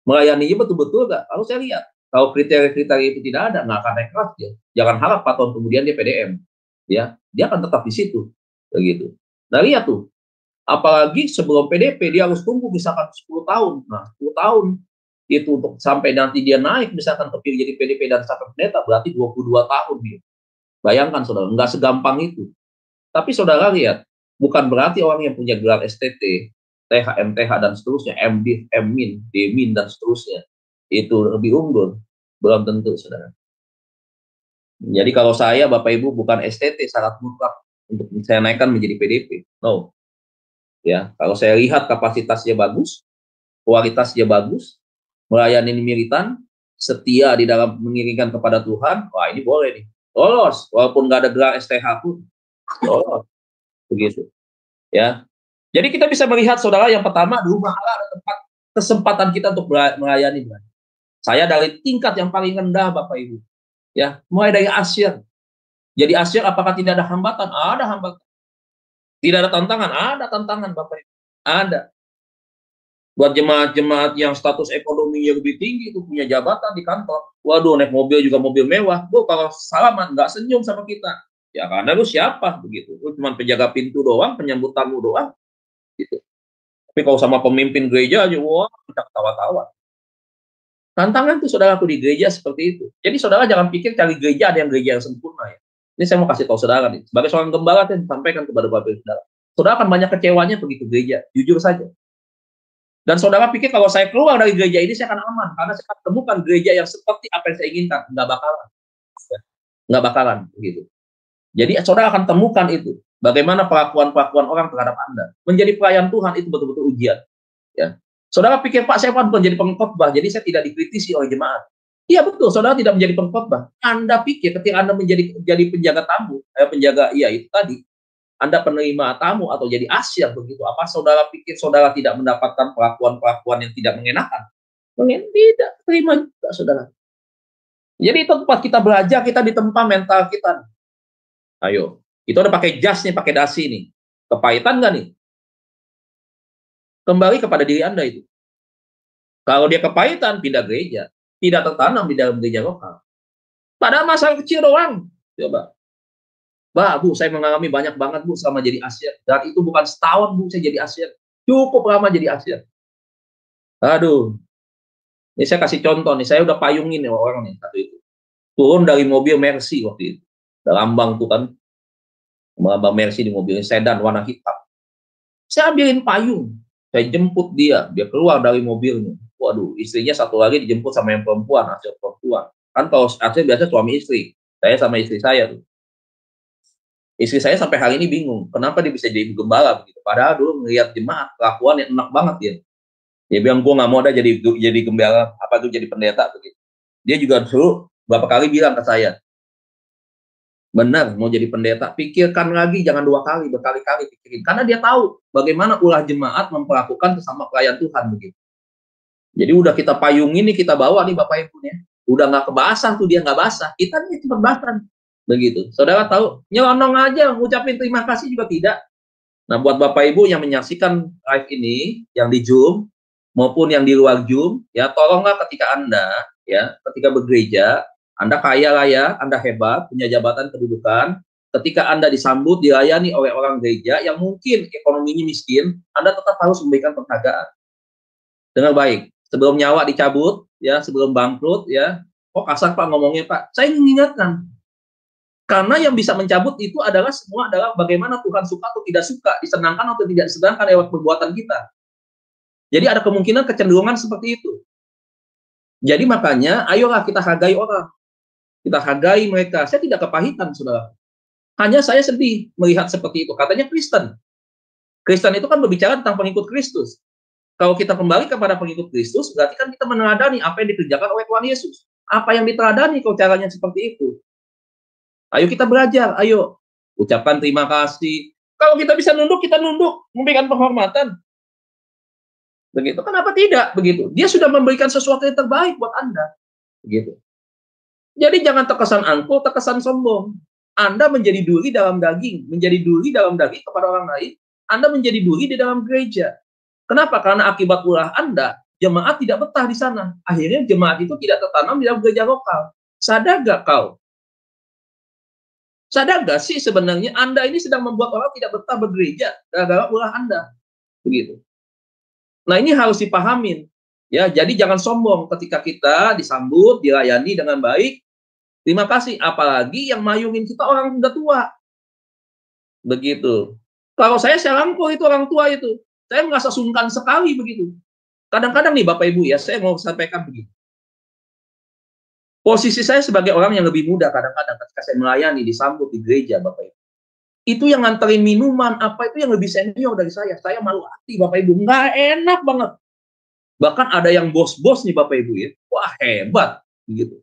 Melayaninya betul-betul gak? Lalu saya lihat. Kalau kriteria-kriteria itu tidak ada, nggak akan naik kelas dia. Jangan harap 4 tahun kemudian dia PDM. Ya, dia akan tetap di situ. Begitu. Nah, lihat tuh. Apalagi sebelum PDP, dia harus tunggu misalkan 10 tahun. Nah, 10 tahun itu untuk sampai nanti dia naik misalkan terpilih jadi PDP dan sampai pendeta, berarti 22 tahun dia. Bayangkan saudara, nggak segampang itu. Tapi saudara lihat, bukan berarti orang yang punya gelar STT, TH, MTH dan seterusnya, MDiv, MMin, DMin dan seterusnya, itu lebih unggul. Belum tentu saudara. Jadi kalau saya Bapak Ibu bukan STT syarat mutlak untuk saya naikkan menjadi PDP. No. Ya, kalau saya lihat kapasitasnya bagus, kualitasnya bagus, melayani militan, setia di dalam mengiringkan kepada Tuhan, wah ini boleh nih. Lolos, walaupun nggak ada gelar STH pun, lolos. Begitu. Ya. Jadi kita bisa melihat saudara yang pertama, di rumah Allah ada tempat kesempatan kita untuk melayani. Saya dari tingkat yang paling rendah Bapak Ibu. Ya, mulai dari asyir. Jadi asyir apakah tidak ada hambatan? Ada hambatan. Tidak ada tantangan? Ada tantangan Bapak Ibu. Ada. Buat jemaat-jemaat yang status ekonominya lebih tinggi itu punya jabatan di kantor. Waduh, naik mobil juga mobil mewah. Bu, kalau salaman nggak senyum sama kita. Ya karena lu siapa begitu. Lu cuma penjaga pintu doang, penyambut tamu doang. Gitu. Tapi kalau sama pemimpin gereja aja, wah, kita ketawa-tawa. Tantangan tuh saudaraku di gereja seperti itu. Jadi saudara jangan pikir cari gereja ada yang gereja yang sempurna ya. Ini saya mau kasih tahu saudara nih. Sebagai seorang gembala saya sampaikan kepada Bapak Ibu saudara. Saudara akan banyak kecewanya begitu gereja. Jujur saja. Dan saudara pikir kalau saya keluar dari gereja ini saya akan aman. Karena saya akan temukan gereja yang seperti apa yang saya inginkan. Nggak bakalan. Nggak bakalan. Begitu. Jadi saudara akan temukan itu. Bagaimana perlakuan-perlakuan orang terhadap Anda. Menjadi pelayan Tuhan itu betul-betul ujian. Ya. Saudara pikir, Pak, saya bukan jadi pengkhotbah, jadi saya tidak dikritisi oleh jemaat. Iya betul, saudara tidak menjadi pengkhotbah. Anda pikir ketika Anda menjadi penjaga tamu, penjaga, iya itu tadi, Anda penerima tamu atau jadi asyir begitu, apa saudara pikir saudara tidak mendapatkan perlakuan-perlakuan yang tidak mengenakan? Tidak, terima juga saudara. Jadi itu tempat kita belajar, kita ditempa mental kita. Ayo, itu udah pakai jas nih, pakai dasi nih. Kepahitan nggak nih? Kembali kepada diri Anda itu. Kalau dia kepahitan, pindah gereja. Tidak tertanam di dalam gereja lokal. Padahal masalah kecil doang. Coba. Bu, saya mengalami banyak banget, Bu, selama jadi asyir. Dan itu bukan setahun, Bu, saya jadi asyir. Cukup lama jadi asyir. Aduh. Ini saya kasih contoh nih. Saya udah payungin nih orang nih, satu itu. Turun dari mobil Mercy waktu itu. Lambang tuh kan. Lambang Mercy di mobil sedan warna hitam. Saya ambilin payung. Saya jemput dia keluar dari mobilnya. Waduh, istrinya satu lagi dijemput sama yang perempuan, asyir perempuan. Kan kalau asyir biasa suami istri. Saya sama istri saya tuh. Istri saya sampai hari ini bingung, kenapa dia bisa jadi gembala begitu. Padahal dulu melihat jemaat, kelakuan yang enak banget dia. Dia bilang, gue nggak mau ada jadi gembala, apa tuh jadi pendeta begitu. Dia juga dulu beberapa kali bilang ke saya, benar mau jadi pendeta, pikirkan lagi, jangan 2 kali, berkali-kali pikirin. Karena dia tahu bagaimana ulah jemaat memperlakukan sesama pelayan Tuhan begitu. Jadi udah kita payungin nih, kita bawa nih Bapak Ibu nya. Udah nggak kebasan tuh, dia nggak basah. Kita nih cuma basan. Begitu. Saudara tahu, nyelonong aja, ngucapin terima kasih juga tidak. Nah, buat Bapak Ibu yang menyaksikan live ini, yang di Zoom, maupun yang di luar Zoom, ya tolonglah ketika Anda, ya, ketika bergereja, Anda kaya raya, Anda hebat, punya jabatan kedudukan, ketika Anda disambut, dilayani oleh orang gereja yang mungkin ekonominya miskin, Anda tetap harus memberikan penghargaan. Dengan baik. Sebelum nyawa dicabut, ya, sebelum bangkrut, ya, kok kasar Pak ngomongnya Pak? Saya mengingatkan. Karena yang bisa mencabut itu adalah semua adalah bagaimana Tuhan suka atau tidak suka, disenangkan atau tidak disenangkan lewat perbuatan kita. Jadi ada kemungkinan kecenderungan seperti itu. Jadi makanya, ayolah kita hargai orang. Kita hargai mereka. Saya tidak kepahitan, saudara. Hanya saya sedih melihat seperti itu. Katanya Kristen. Kristen itu kan berbicara tentang pengikut Kristus. Kalau kita kembali kepada pengikut Kristus, berarti kan kita meneladani apa yang dikerjakan oleh Tuhan Yesus. Apa yang diteladani kalau caranya seperti itu? Ayo kita belajar, ayo. Ucapkan terima kasih. Kalau kita bisa nunduk, kita nunduk. Memberikan penghormatan. Begitu. Kenapa tidak? Begitu. Dia sudah memberikan sesuatu yang terbaik buat Anda. Begitu. Jadi jangan terkesan angkuh, terkesan sombong. Anda menjadi duri dalam daging, menjadi duri dalam daging kepada orang lain. Anda menjadi duri di dalam gereja. Kenapa? Karena akibat ulah Anda, jemaat tidak betah di sana. Akhirnya jemaat itu tidak tertanam di dalam gereja lokal. Sadar gak kau? Sadar gak sih sebenarnya Anda ini sedang membuat orang tidak betah bergereja gara-gara ulah Anda? Begitu. Nah, ini harus dipahamin. Ya, jadi jangan sombong ketika kita disambut, dilayani dengan baik. Terima kasih. Apalagi yang mayungin kita orang sudah tua. Begitu. Kalau saya rangkul itu orang tua itu. Saya merasa sungkan sekali begitu. Kadang-kadang nih Bapak Ibu ya, saya mau sampaikan begini. Posisi saya sebagai orang yang lebih muda kadang-kadang ketika saya melayani, disambut di gereja Bapak Ibu. Itu yang nganterin minuman, apa itu yang lebih senior dari saya. Saya malu hati Bapak Ibu. Nggak enak banget. Bahkan ada yang bos-bos nih Bapak Ibu ya. Wah hebat. Begitu.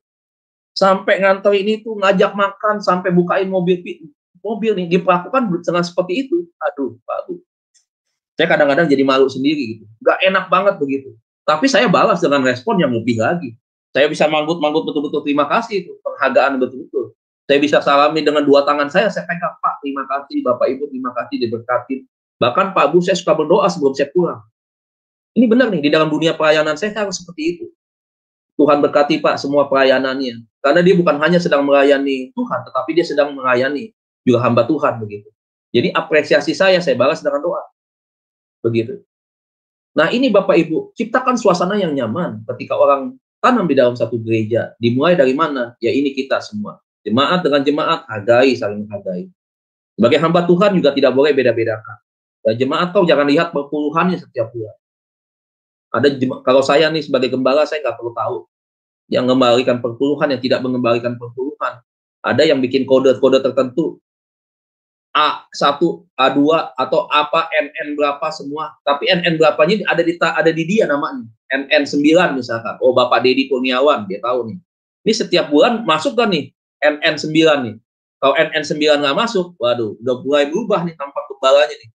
Sampai nganterin itu, ngajak makan, sampai bukain mobil nih, diperlakukan dengan seperti itu. Aduh, Pak Bu. Saya kadang-kadang jadi malu sendiri gitu. Nggak enak banget begitu. Tapi saya balas dengan respon yang lebih lagi. Saya bisa manggut-manggut betul-betul terima kasih itu. Penghargaan betul-betul. Saya bisa salami dengan dua tangan saya pegang, Pak, terima kasih, Bapak Ibu, terima kasih, diberkati. Bahkan Pak Bu, saya suka berdoa sebelum saya pulang. Ini benar nih, di dalam dunia pelayanan saya harus seperti itu. Tuhan berkati Pak semua pelayanannya. Karena dia bukan hanya sedang melayani Tuhan, tetapi dia sedang melayani juga hamba Tuhan begitu. Jadi apresiasi saya balas dengan doa. Begitu. Nah ini Bapak Ibu, ciptakan suasana yang nyaman ketika orang tanam di dalam satu gereja. Dimulai dari mana? Ya ini kita semua. Jemaat dengan jemaat, hargai, saling menghargai. Sebagai hamba Tuhan juga tidak boleh beda-bedakan. Dan jemaat kau jangan lihat perpuluhannya setiap bulan. Kalau saya nih sebagai gembala, saya nggak perlu tahu. Yang mengembalikan perpuluhan, yang tidak mengembalikan perpuluhan. Ada yang bikin kode-kode tertentu. A1, A2, atau apa, NN berapa semua. Tapi NN berapanya ada di dia namanya. NN9 misalkan. Oh, Bapak Dedi Kurniawan, dia tahu nih. Ini setiap bulan masuk kan nih, NN9 nih. Kalau NN9 nggak masuk, waduh, udah mulai berubah nih tampak gembalanya nih.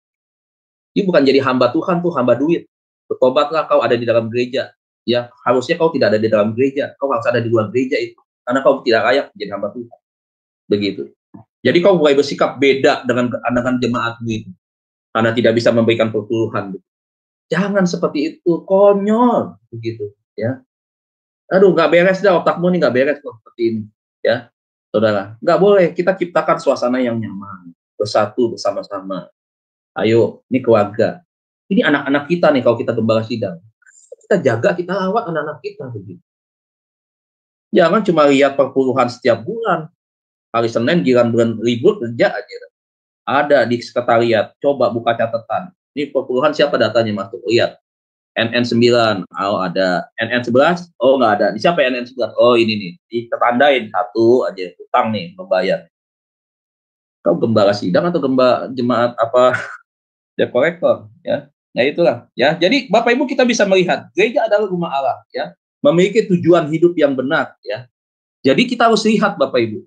Ini bukan jadi hamba Tuhan tuh, hamba duit. Bertobatlah kau ada di dalam gereja. Ya, harusnya kau tidak ada di dalam gereja. Kau harus ada di luar gereja itu. Karena kau tidak layak menjadi hamba Tuhan. Begitu. Jadi kau mulai bersikap beda dengan jemaatmu itu. Karena tidak bisa memberikan perpuluhan. Jangan seperti itu. Konyol. Begitu. Ya. Aduh, nggak beres dah. Otakmu nih nggak beres kok seperti ini. Ya, saudara. Nggak boleh. Kita ciptakan suasana yang nyaman. Bersatu bersama-sama. Ayo, ini keluarga. Ini anak-anak kita nih kalau kita gembala sidang. Kita jaga, kita rawat anak-anak kita. Begitu. Jangan cuma lihat perpuluhan setiap bulan. Hari Senin giliran bulan libur kerja aja. Ada di sekretariat. Coba buka catatan. Ini perpuluhan siapa datanya masuk? Lihat. NN9. Oh ada. NN11. Oh nggak ada. Ini siapa NN11? Oh ini nih. Diketandain satu aja. Utang nih membayar. Kau gembala sidang atau jemaat apa? Dekorektor. Ya. Nah itulah. Ya. Jadi Bapak Ibu kita bisa melihat. Gereja adalah rumah Allah. Ya. Memiliki tujuan hidup yang benar. Ya. Jadi kita harus lihat Bapak Ibu.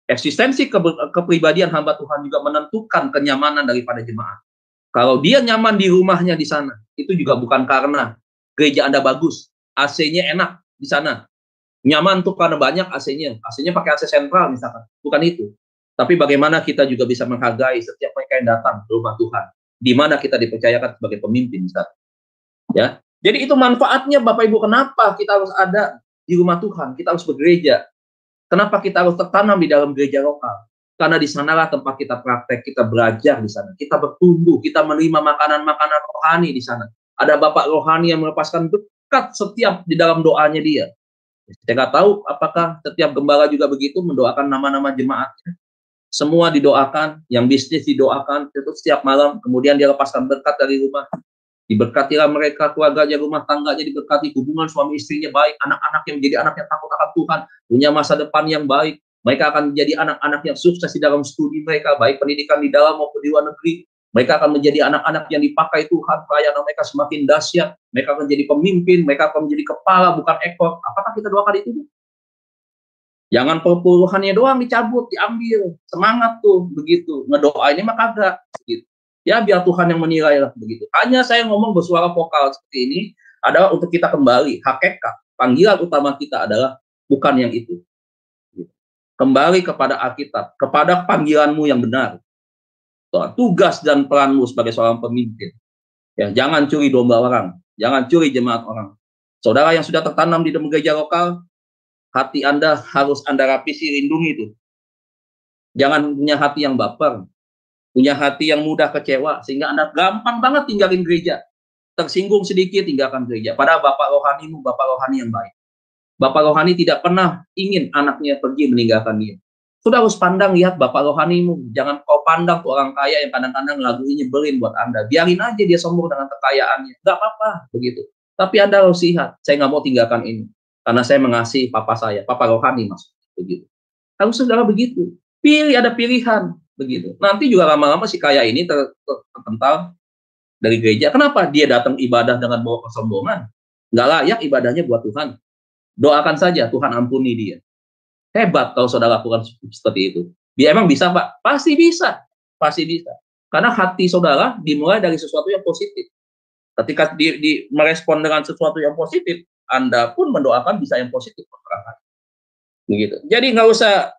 Eksistensi kepribadian hamba Tuhan juga menentukan kenyamanan daripada jemaat. Kalau dia nyaman di rumahnya di sana, itu juga bukan karena gereja Anda bagus, AC-nya enak di sana. Nyaman tuh karena banyak AC-nya. AC-nya pakai AC sentral misalkan. Bukan itu. Tapi bagaimana kita juga bisa menghargai setiap mereka yang datang ke rumah Tuhan. Di mana kita dipercayakan sebagai pemimpin misalkan. Ya. Jadi itu manfaatnya Bapak Ibu. Kenapa kita harus ada di rumah Tuhan? Kita harus bergereja. Kenapa kita harus tertanam di dalam gereja lokal? Karena di sanalah tempat kita praktek, kita belajar di sana. Kita bertumbuh, kita menerima makanan-makanan rohani di sana. Ada Bapak rohani yang melepaskan berkat setiap di dalam doanya dia. Saya nggak tahu apakah setiap gembala juga begitu mendoakan nama-nama jemaatnya. Semua didoakan, yang bisnis didoakan, itu setiap malam. Kemudian dia lepaskan berkat dari rumah. Diberkatilah mereka, keluarganya, rumah tangganya diberkati, hubungan suami istrinya baik, anak-anak yang menjadi anak yang takut akan Tuhan, punya masa depan yang baik. Mereka akan menjadi anak-anak yang sukses di dalam studi mereka, baik pendidikan di dalam maupun di luar negeri. Mereka akan menjadi anak-anak yang dipakai Tuhan, pelayanan mereka semakin dahsyat. Mereka akan menjadi pemimpin, mereka akan menjadi kepala, bukan ekor. Apakah kita doakan itu? Jangan perpuluhannya doang dicabut, diambil. Semangat tuh, begitu. Ngedoainnya mah kagak. Gitu. Ya biar Tuhan yang menilai lah begitu. Hanya saya ngomong bersuara vokal seperti ini adalah untuk kita kembali hakikat. Panggilan utama kita adalah bukan yang itu. Kembali kepada Alkitab, kepada panggilanmu yang benar. Tugas dan peranmu sebagai seorang pemimpin. Ya, jangan curi domba orang, jangan curi jemaat orang. Saudara yang sudah tertanam di dalam gereja lokal, hati Anda harus Anda rapisi, lindungi itu. Jangan punya hati yang baper, punya hati yang mudah kecewa, sehingga Anda gampang banget tinggalin gereja. Tersinggung sedikit, tinggalkan gereja. Padahal Bapak rohanimu, Bapak rohani yang baik. Bapak rohani tidak pernah ingin anaknya pergi meninggalkan dia. Sudah harus pandang, lihat Bapak rohanimu. Jangan kau pandang tuh orang kaya yang kadang-kadang lagunya nyebelin buat Anda. Biarin aja dia sombong dengan kekayaannya. Gak apa-apa, begitu. Tapi Anda harus lihat, saya nggak mau tinggalkan ini. Karena saya mengasihi papa saya, Papa rohani maksudnya. Begitu. Harus saudara begitu. Pilih, ada pilihan. Begitu. Nanti juga lama-lama si kaya ini terpental dari gereja. Kenapa? Dia datang ibadah dengan bawa kesombongan. Nggak layak ibadahnya buat Tuhan. Doakan saja, Tuhan ampuni dia. Hebat kalau saudara lakukan seperti itu. Dia emang bisa, Pak? Pasti bisa. Pasti bisa. Karena hati saudara dimulai dari sesuatu yang positif. Ketika merespon dengan sesuatu yang positif, Anda pun mendoakan bisa yang positif. Begitu. Jadi nggak usah,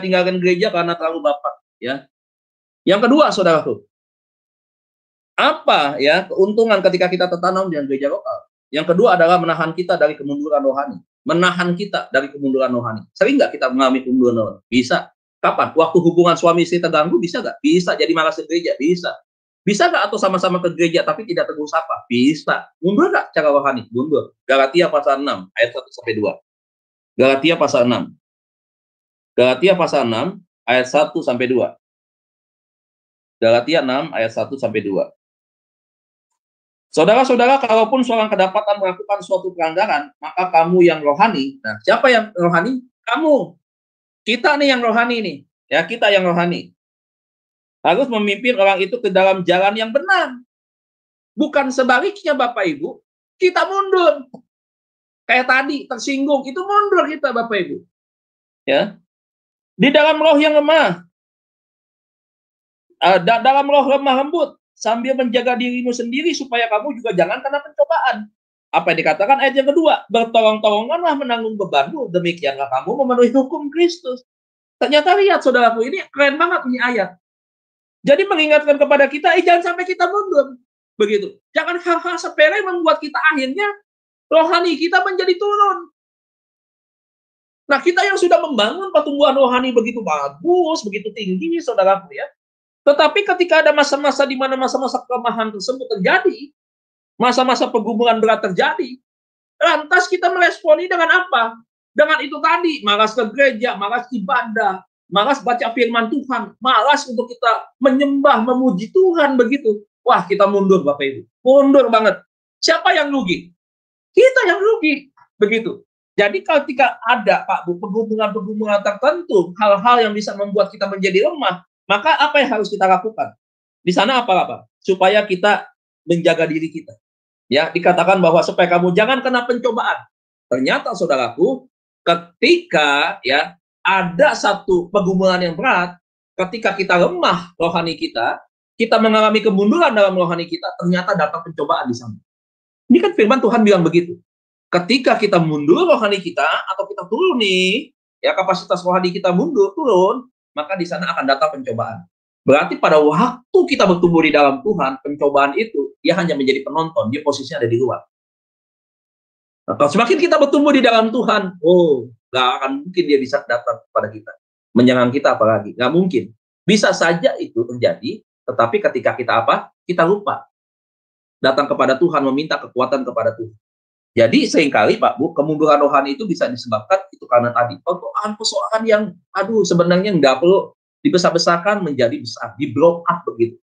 tinggalkan gereja karena terlalu bapak. Ya. Yang kedua, saudaraku, apa ya keuntungan ketika kita tertanam di gereja lokal? Yang kedua adalah menahan kita dari kemunduran rohani. Menahan kita dari kemunduran rohani. Sering nggak kita mengalami kemunduran rohani? Bisa. Kapan? Waktu hubungan suami istri terganggu, bisa nggak? Bisa. Jadi malas ke gereja? Bisa. Bisa nggak atau sama-sama ke gereja tapi tidak tegur sapa? Bisa. Mundur nggak cara rohani? Mundur. Galatia pasal 6, ayat 1-2. Galatia pasal 6. Galatia pasal 6, ayat 1-2. Galatia 6, ayat 1-2. Saudara-saudara, kalaupun seorang kedapatan melakukan suatu pelanggaran, maka kamu yang rohani. Nah, siapa yang rohani? Kamu. Kita nih yang rohani nih. Ya, kita yang rohani. Harus memimpin orang itu ke dalam jalan yang benar. Bukan sebaliknya, Bapak Ibu. Kita mundur. Kayak tadi, tersinggung. Itu mundur kita, Bapak Ibu. Ya. Di dalam roh yang lemah. Dalam roh lemah lembut. Sambil menjaga dirimu sendiri supaya kamu juga jangan kena pencobaan. Apa yang dikatakan ayat yang kedua? Bertolong-tolonganlah menanggung bebanmu, demikianlah kamu memenuhi hukum Kristus. Ternyata lihat saudaraku, ini keren banget ini ayat. Jadi mengingatkan kepada kita, jangan sampai kita mundur. Begitu. Jangan hal-hal sepele membuat kita akhirnya rohani kita menjadi turun. Nah, kita yang sudah membangun pertumbuhan rohani begitu bagus, begitu tinggi, saudaraku ya. Tetapi ketika ada masa-masa di mana masa-masa kelemahan tersebut terjadi, masa-masa pergumulan berat terjadi, lantas kita meresponi dengan apa? Dengan itu tadi, malas ke gereja, malas ibadah, malas baca firman Tuhan, malas untuk kita menyembah, memuji Tuhan begitu. Wah, kita mundur Bapak Ibu. Mundur banget. Siapa yang rugi? Kita yang rugi. Begitu. Jadi ketika ada Pak Bu, pergumulan-pergumulan tertentu, hal-hal yang bisa membuat kita menjadi lemah, maka apa yang harus kita lakukan? Di sana apa? Supaya kita menjaga diri kita. Ya, dikatakan bahwa supaya kamu jangan kena pencobaan. Ternyata saudaraku, ketika ya ada satu pergumulan yang berat, ketika kita lemah rohani kita mengalami kemunduran dalam rohani kita, ternyata datang pencobaan di sana. Ini kan firman Tuhan bilang begitu. Ketika kita mundur rohani kita atau kita turun nih, ya kapasitas rohani kita mundur, turun, maka di sana akan datang pencobaan. Berarti pada waktu kita bertumbuh di dalam Tuhan, pencobaan itu, dia hanya menjadi penonton, dia posisinya ada di luar. Nah, kalau semakin kita bertumbuh di dalam Tuhan, gak akan mungkin dia bisa datang kepada kita. Menyerang kita apalagi, gak mungkin. Bisa saja itu terjadi, tetapi ketika kita apa? Kita lupa. Datang kepada Tuhan, meminta kekuatan kepada Tuhan. Jadi seringkali Pak Bu, kemunduran rohani itu bisa disebabkan itu karena tadi persoalan yang sebenarnya nggak perlu dibesar-besarkan menjadi besar, di blow up begitu.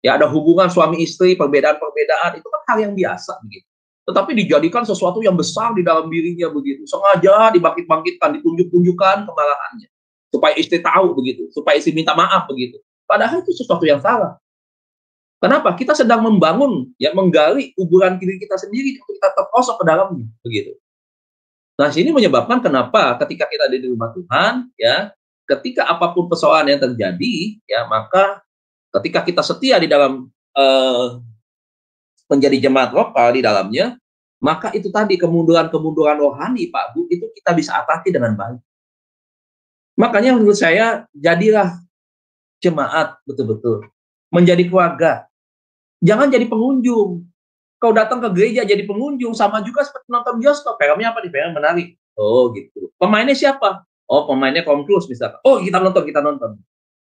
Ya ada hubungan suami istri, perbedaan-perbedaan itu kan hal yang biasa begitu. Tetapi dijadikan sesuatu yang besar di dalam dirinya begitu. Sengaja dibangkit-bangkitkan, ditunjuk-tunjukkan kemarahannya. Supaya istri tahu begitu, supaya istri minta maaf begitu. Padahal itu sesuatu yang salah. Kenapa? Kita sedang membangun, ya menggali kuburan diri kita sendiri, kita terperosok ke dalamnya, begitu. Nah, sini menyebabkan kenapa ketika kita ada di rumah Tuhan, ya, ketika apapun persoalan yang terjadi, ya, maka Ketika kita setia di dalam menjadi jemaat lokal di dalamnya, maka itu tadi kemunduran-kemunduran rohani, Pak Bu, itu kita bisa atasi dengan baik. Makanya menurut saya, jadilah jemaat betul-betul. Menjadi keluarga. Jangan jadi pengunjung. Kau datang ke gereja jadi pengunjung, sama juga seperti nonton bioskop. Filmnya apa nih? Film menarik. Oh gitu. Pemainnya siapa? Oh pemainnya Tom Cruise misalkan. Oh kita nonton.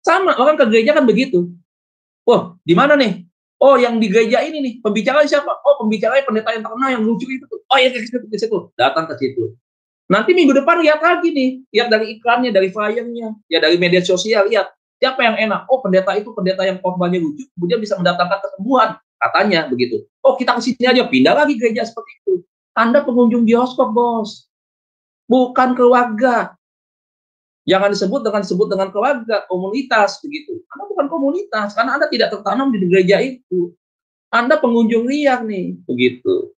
Sama, orang ke gereja kan begitu. Wah, di mana nih? Oh, yang di gereja ini nih. Pembicaranya siapa? Oh, pembicaranya pendeta yang terkenal yang lucu itu. Oh, ya ke situ. Datang ke situ. Nanti minggu depan lihat lagi nih. Lihat dari iklannya, dari flyernya, ya dari media sosial, lihat siapa yang enak. Oh, pendeta itu pendeta yang korbannya lucu, kemudian bisa mendatangkan kesembuhan. Katanya begitu. Oh, kita ke sini aja, pindah lagi gereja seperti itu. Anda pengunjung bioskop, Bos. Bukan keluarga. Jangan disebut dengan keluarga, komunitas begitu. Anda bukan komunitas karena Anda tidak tertanam di gereja itu. Anda pengunjung liar nih, begitu.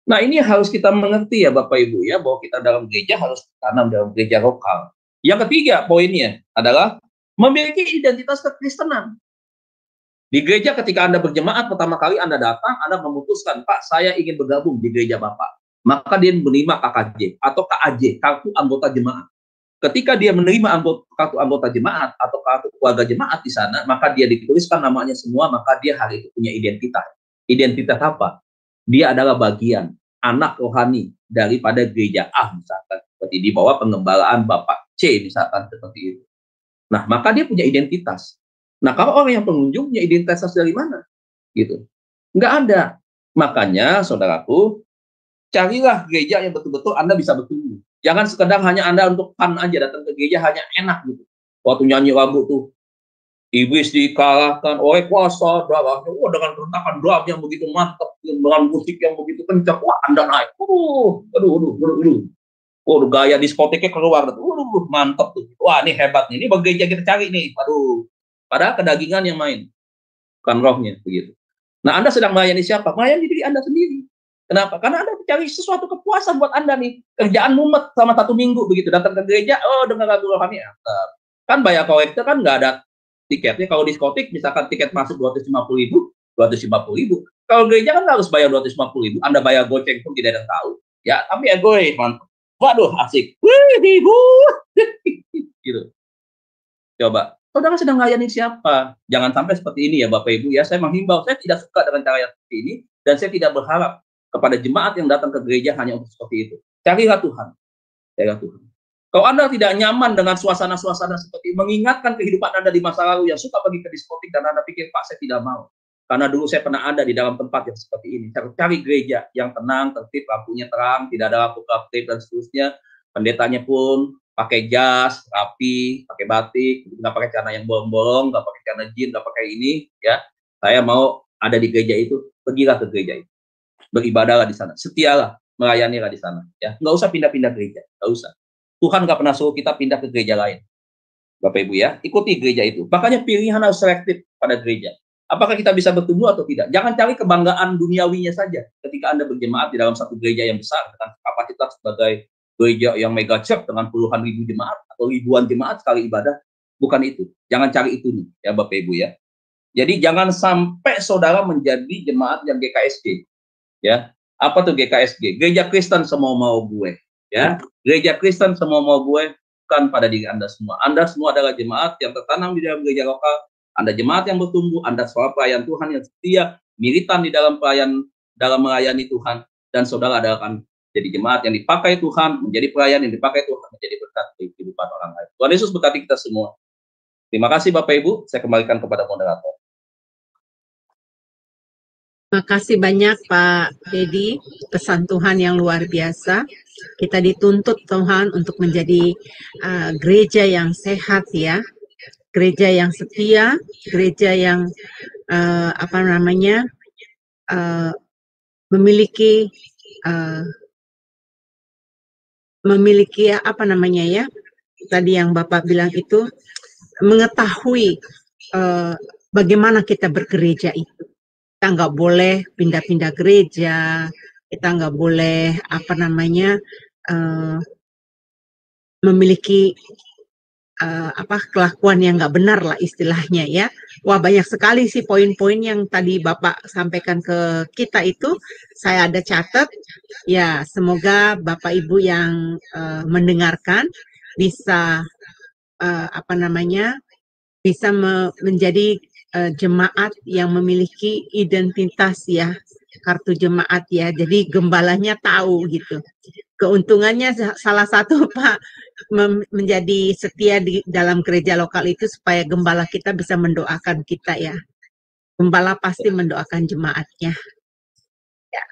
Nah, ini harus kita mengerti ya Bapak Ibu ya, bahwa kita dalam gereja harus tertanam dalam gereja lokal. Yang ketiga poinnya adalah memiliki identitas kekristenan. Di gereja ketika Anda berjemaat pertama kali Anda datang, Anda memutuskan, Pak, saya ingin bergabung di gereja Bapak. Maka dia menerima KKJ atau KAJ, kartu anggota jemaat. Ketika dia menerima kartu anggota jemaat atau kartu keluarga jemaat di sana, maka dia dituliskan namanya semua, maka dia hari itu punya identitas. Identitas apa? Dia adalah bagian anak rohani daripada gereja A, misalkan. Seperti di bawah pengembalaan Bapak C, misalkan seperti itu. Nah, maka dia punya identitas. Nah, kalau orang yang pengunjung punya identitas dari mana? Gitu. Nggak ada. Makanya, saudaraku, carilah gereja yang betul-betul Anda bisa bertumbuh. Jangan sekedar hanya Anda untuk fun aja, datang ke gereja hanya enak gitu. Waktu nyanyi lagu tuh, iblis dikalahkan oleh kuasa darahnya, dengan rentakan drum yang begitu mantap, dengan musik yang begitu kencang, wah Anda naik, gaya diskotiknya keluar, mantap tuh, wah ini hebat nih, ini gereja kita cari nih, padahal kedagingan yang main, bukan rohnya, begitu. Nah Anda sedang melayani siapa? Melayani diri Anda sendiri. Kenapa? Karena Anda mencari sesuatu kepuasan buat Anda nih. Kerjaan mumet sama 1 minggu begitu. Datang ke gereja, dengar lagu rohani. Kan bayar kolektor kan nggak ada tiketnya. Kalau diskotik, misalkan tiket masuk 250.000, 250.000. Kalau gereja kan harus bayar 250.000. Anda bayar goceng pun tidak ada yang tahu. Ya, tapi egois, mantap. Waduh, asik. Wih, gitu. Coba. Saudara sedang melayani siapa? Jangan sampai seperti ini ya Bapak Ibu ya. Saya menghimbau, saya tidak suka dengan cara yang seperti ini. Dan saya tidak berharap kepada jemaat yang datang ke gereja hanya untuk seperti itu. Carilah Tuhan. Carilah Tuhan. Kalau Anda tidak nyaman dengan suasana-suasana seperti mengingatkan kehidupan Anda di masa lalu yang suka pergi ke diskotik dan Anda pikir, Pak, saya tidak mau. Karena dulu saya pernah ada di dalam tempat yang seperti ini. Cari gereja yang tenang, tertib, lampunya terang, tidak ada lampu klip dan seterusnya. Pendetanya pun pakai jas, rapi, pakai batik, nggak pakai celana yang bolong-bolong, nggak pakai celana jeans, nggak pakai ini, ya. Saya mau ada di gereja itu, pergilah ke gereja itu. Beribadahlah di sana, setialah, melayanilah di sana. Ya, nggak usah pindah-pindah gereja, nggak usah. Tuhan nggak pernah suruh kita pindah ke gereja lain. Bapak Ibu ya, ikuti gereja itu. Makanya pilihan harus selektif pada gereja. Apakah kita bisa bertumbuh atau tidak? Jangan cari kebanggaan duniawinya saja. Ketika Anda berjemaat di dalam satu gereja yang besar dengan kapasitas sebagai gereja yang mega church dengan puluhan ribu jemaat atau ribuan jemaat sekali ibadah, bukan itu. Jangan cari itu nih, ya Bapak Ibu ya. Jadi jangan sampai saudara menjadi jemaat yang GKSG. Ya, apa tuh GKSG? Gereja Kristen semua mau gue, ya. Gereja Kristen semua mau gue, bukan pada diri Anda semua. Anda semua adalah jemaat yang tertanam di dalam gereja lokal. Anda jemaat yang bertumbuh, Anda seorang pelayan Tuhan yang setia, militan di dalam melayani Tuhan, dan saudara akan jadi jemaat yang dipakai Tuhan, menjadi pelayan yang dipakai Tuhan, menjadi berkat di kehidupan orang lain. Tuhan Yesus berkati kita semua. Terima kasih Bapak Ibu, saya kembalikan kepada moderator. Terima kasih banyak Pak Dedi, pesan Tuhan yang luar biasa. Kita dituntut Tuhan untuk menjadi gereja yang sehat ya, gereja yang setia, gereja yang memiliki tadi yang Bapak bilang itu, mengetahui bagaimana kita bergereja itu. Kita nggak boleh pindah-pindah gereja, kita nggak boleh memiliki kelakuan yang nggak benar lah istilahnya ya. Wah, banyak sekali sih poin-poin yang tadi Bapak sampaikan ke kita itu. Saya ada catat. Ya, semoga Bapak Ibu yang mendengarkan bisa bisa menjadi jemaat yang memiliki identitas ya, kartu jemaat ya. Jadi gembalanya tahu gitu. Keuntungannya salah satu Pak menjadi setia di dalam gereja lokal itu supaya gembala kita bisa mendoakan kita ya. Gembala pasti mendoakan jemaatnya. Ya.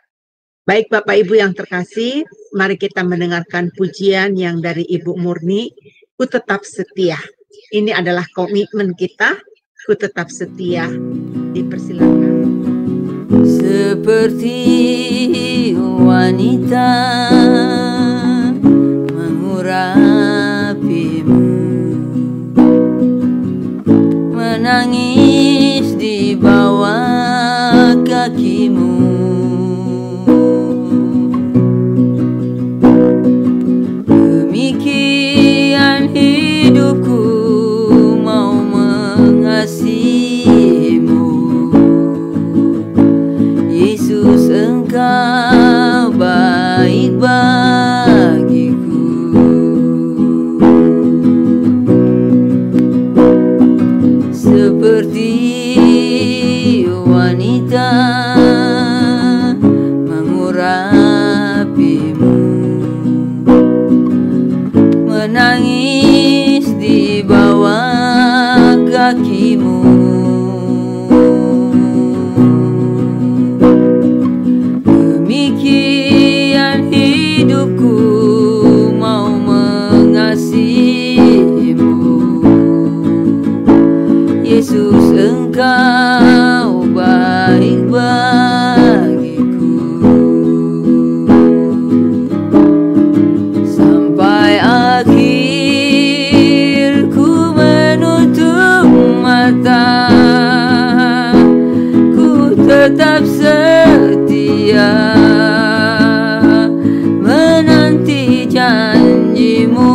Baik Bapak Ibu yang terkasih, mari kita mendengarkan pujian yang dari Ibu Murni, Ku Tetap Setia. Ini adalah komitmen kita, ku tetap setia. Dipersilakan. Seperti wanita mengurapimu, menangis di bawah kakimu. Demikian hidupku mau mengasihimu, Yesus, Engkau baik bagiku. Seperti wanita mengurapimu, menangis di bawah kakimu. Demikian hidupku mau mengasihimu, Yesus, Engkau baik bagiku. Sampai akhir ku menutup mata, ku tetap setia menanti janjimu,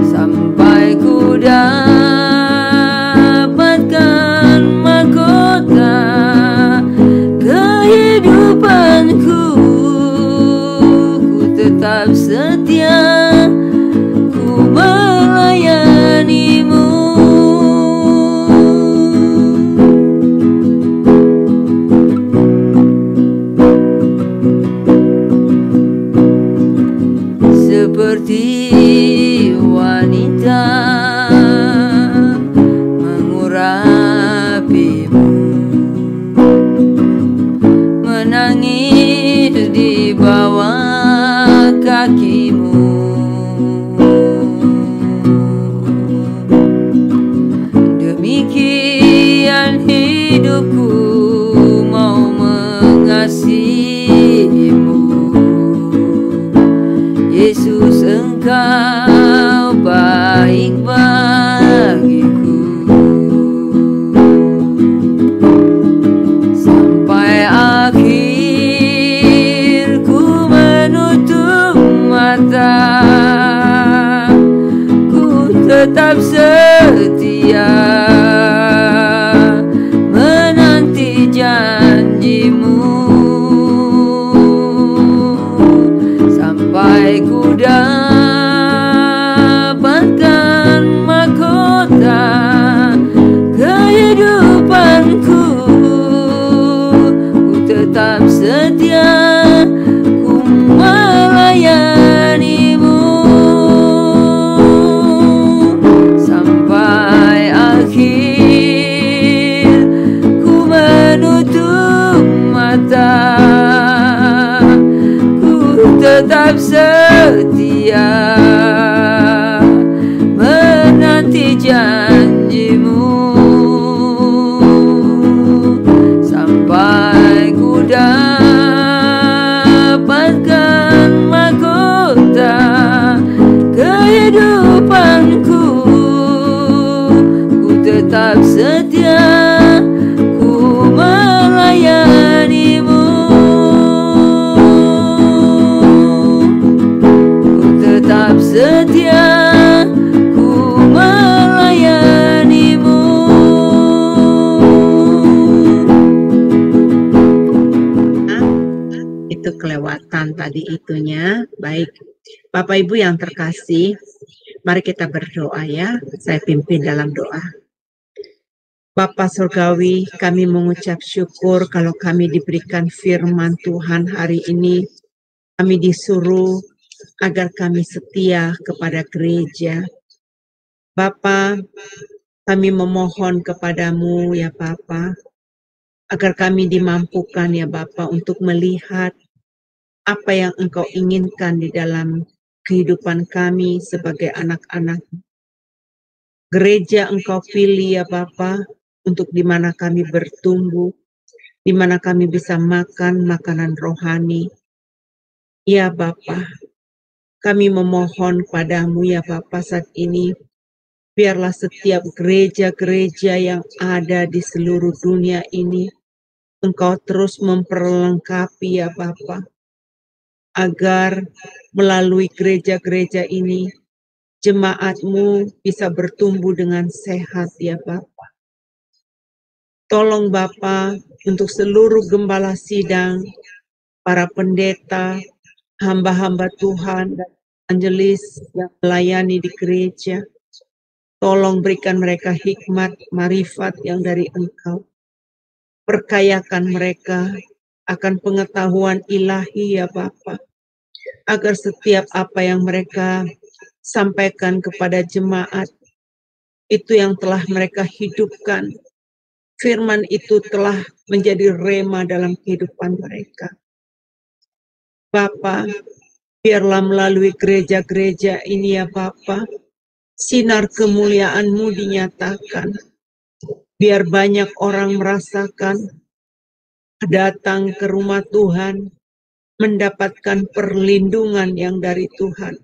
sampai ku dapatkan mahkota kehidupanku. Ku tetap setia, ku melayanimu. Seperti wanita mengurapimu, menangis di bawah kakimu. Demikian hidupku mau mengasihimu, Yesus, Engkau baik bagiku. Sampai akhir ku menutup mata, ku tetap setia menanti janjimu, sampai ku dapatkan mahkota kehidupanku. Ku tetap setia, ku melayanimu, sampai akhir ku menutup mata, tetap setia menanti janjimu, sampai ku dapatkan mahkota kehidupanku. Ku tetap setia, ku melayanimu, tetap tadi itunya. Baik, Bapak Ibu yang terkasih, mari kita berdoa ya. Saya pimpin dalam doa. Bapa Surgawi, kami mengucap syukur kalau kami diberikan firman Tuhan hari ini. Kami disuruh agar kami setia kepada gereja. Bapa, kami memohon kepadamu ya Bapa, agar kami dimampukan ya Bapa untuk melihat apa yang Engkau inginkan di dalam kehidupan kami sebagai anak-anak. Gereja Engkau pilih ya Bapa, untuk di mana kami bertumbuh, di mana kami bisa makan makanan rohani. Ya Bapa, kami memohon padamu ya Bapa saat ini, biarlah setiap gereja-gereja yang ada di seluruh dunia ini, Engkau terus memperlengkapi ya Bapa, agar melalui gereja-gereja ini, jemaat-Mu bisa bertumbuh dengan sehat ya Bapa. Tolong Bapa untuk seluruh gembala sidang, para pendeta, hamba-hamba Tuhan, dan evangelis yang melayani di gereja. Tolong berikan mereka hikmat, marifat yang dari Engkau. Perkayakan mereka akan pengetahuan ilahi ya Bapa, agar setiap apa yang mereka sampaikan kepada jemaat, itu yang telah mereka hidupkan. Firman itu telah menjadi rema dalam kehidupan mereka. Bapa, biarlah melalui gereja-gereja ini ya Bapa, sinar kemuliaan-Mu dinyatakan. Biar banyak orang merasakan datang ke rumah Tuhan, mendapatkan perlindungan yang dari Tuhan,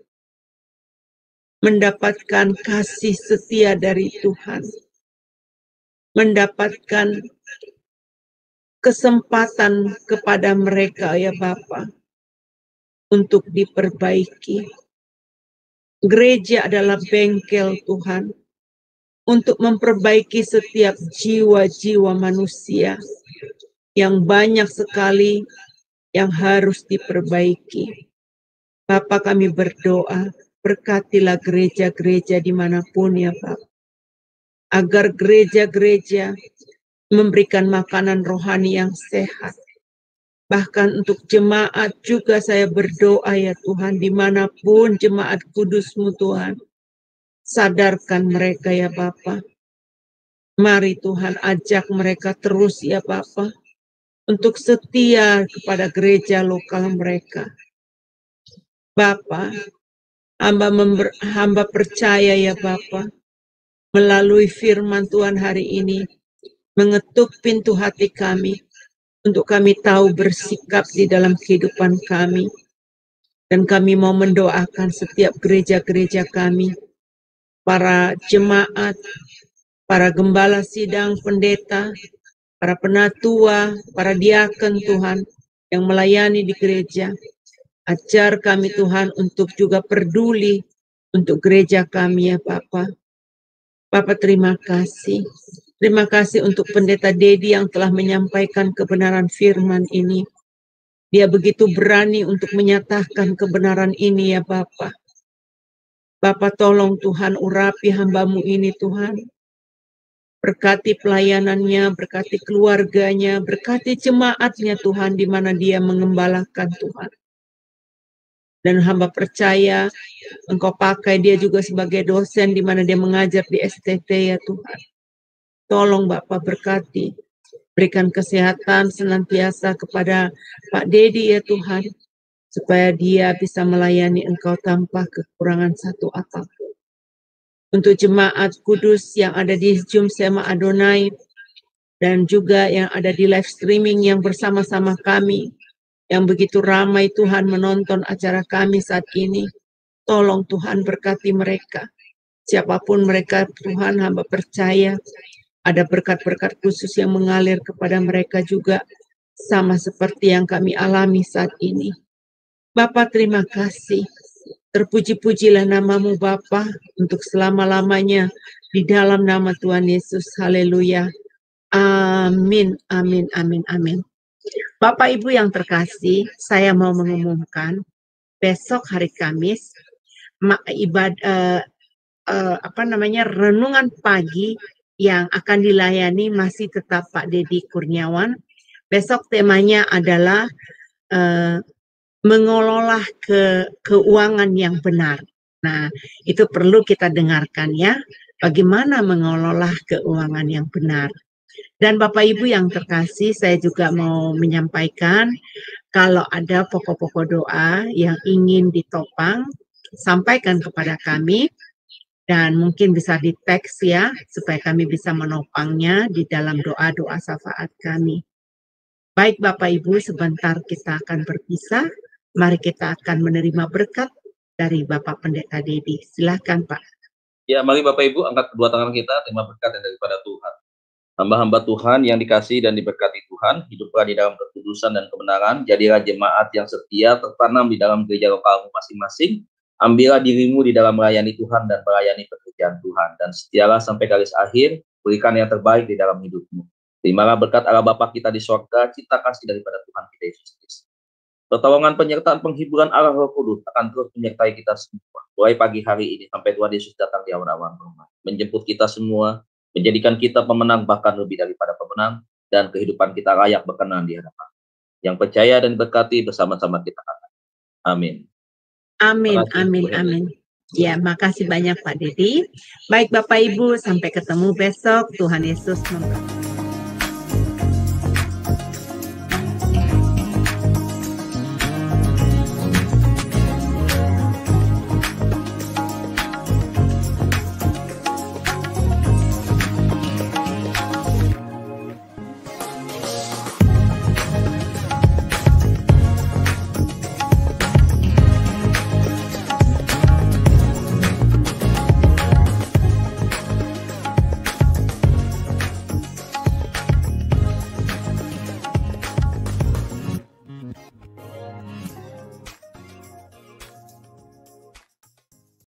mendapatkan kasih setia dari Tuhan, mendapatkan kesempatan kepada mereka ya Bapa untuk diperbaiki. Gereja adalah bengkel Tuhan untuk memperbaiki setiap jiwa-jiwa manusia yang banyak sekali yang harus diperbaiki. Bapa, kami berdoa, berkatilah gereja-gereja dimanapun ya Bapa, agar gereja-gereja memberikan makanan rohani yang sehat. Bahkan untuk jemaat juga saya berdoa ya Tuhan, dimanapun jemaat kudus-Mu Tuhan, sadarkan mereka ya Bapa. Mari Tuhan ajak mereka terus ya Bapa, untuk setia kepada gereja lokal mereka. Bapa, hamba percaya ya Bapa, melalui firman Tuhan hari ini, mengetuk pintu hati kami, untuk kami tahu bersikap di dalam kehidupan kami. Dan kami mau mendoakan setiap gereja-gereja kami, para jemaat, para gembala sidang, pendeta, para penatua, para diaken Tuhan, yang melayani di gereja. Ajar kami Tuhan untuk juga peduli untuk gereja kami ya Bapa. Bapa, terima kasih. Terima kasih untuk Pendeta Dedi yang telah menyampaikan kebenaran firman ini. Dia begitu berani untuk menyatakan kebenaran ini ya Bapa. Bapa, tolong Tuhan urapi hamba-Mu ini Tuhan. Berkati pelayanannya, berkati keluarganya, berkati jemaatnya Tuhan, di mana dia mengembalakan Tuhan. Dan hamba percaya Engkau pakai dia juga sebagai dosen di mana dia mengajar di STT ya Tuhan. Tolong Bapak berkati, berikan kesehatan senantiasa kepada Pak Dedi ya Tuhan, supaya dia bisa melayani Engkau tanpa kekurangan satu apapun. Untuk jemaat kudus yang ada di Zoom Sema Adonai, dan juga yang ada di live streaming yang bersama-sama kami, yang begitu ramai Tuhan menonton acara kami saat ini. Tolong Tuhan berkati mereka. Siapapun mereka Tuhan, hamba percaya ada berkat-berkat khusus yang mengalir kepada mereka juga, sama seperti yang kami alami saat ini. Bapa, terima kasih. Terpuji-pujilah nama-Mu Bapa untuk selama-lamanya, di dalam nama Tuhan Yesus. Haleluya. Amin, amin, amin, amin. Bapak Ibu yang terkasih, saya mau mengumumkan besok hari Kamis renungan pagi yang akan dilayani masih tetap Pak Dedi Kurniawan. Besok temanya adalah mengelola keuangan yang benar. Nah, itu perlu kita dengarkan ya, bagaimana mengelola keuangan yang benar. Dan Bapak Ibu yang terkasih, saya juga mau menyampaikan kalau ada pokok-pokok doa yang ingin ditopang, sampaikan kepada kami dan mungkin bisa di teks ya, supaya kami bisa menopangnya di dalam doa-doa syafaat kami. Baik Bapak Ibu, sebentar kita akan berpisah. Mari kita akan menerima berkat dari Bapak Pendeta Dedi. Silakan Pak. Ya, mari Bapak Ibu angkat kedua tangan kita, terima berkat yang daripada Tuhan. Hamba-hamba Tuhan yang dikasihi dan diberkati Tuhan, hiduplah di dalam kekudusan dan kebenaran, jadilah jemaat yang setia tertanam di dalam gereja lokalmu masing-masing, ambillah dirimu di dalam melayani Tuhan dan melayani pekerjaan Tuhan, dan setialah sampai garis akhir, berikan yang terbaik di dalam hidupmu. Terimalah berkat Allah Bapa kita di sorga, cinta kasih daripada Tuhan kita Yesus Kristus. Pertolongan penyertaan penghiburan Allah Roh Kudus akan terus menyertai kita semua, mulai pagi hari ini sampai Tuhan Yesus datang di awan-awan rumah, menjemput kita semua, menjadikan kita pemenang bahkan lebih daripada pemenang, dan kehidupan kita layak berkenan di hadapan. Yang percaya dan berkati bersama-sama kita akan. Amin. Amin, amin, amin. Ya, makasih banyak Pak Dedi. Baik Bapak Ibu, sampai ketemu besok. Tuhan Yesus memberkati.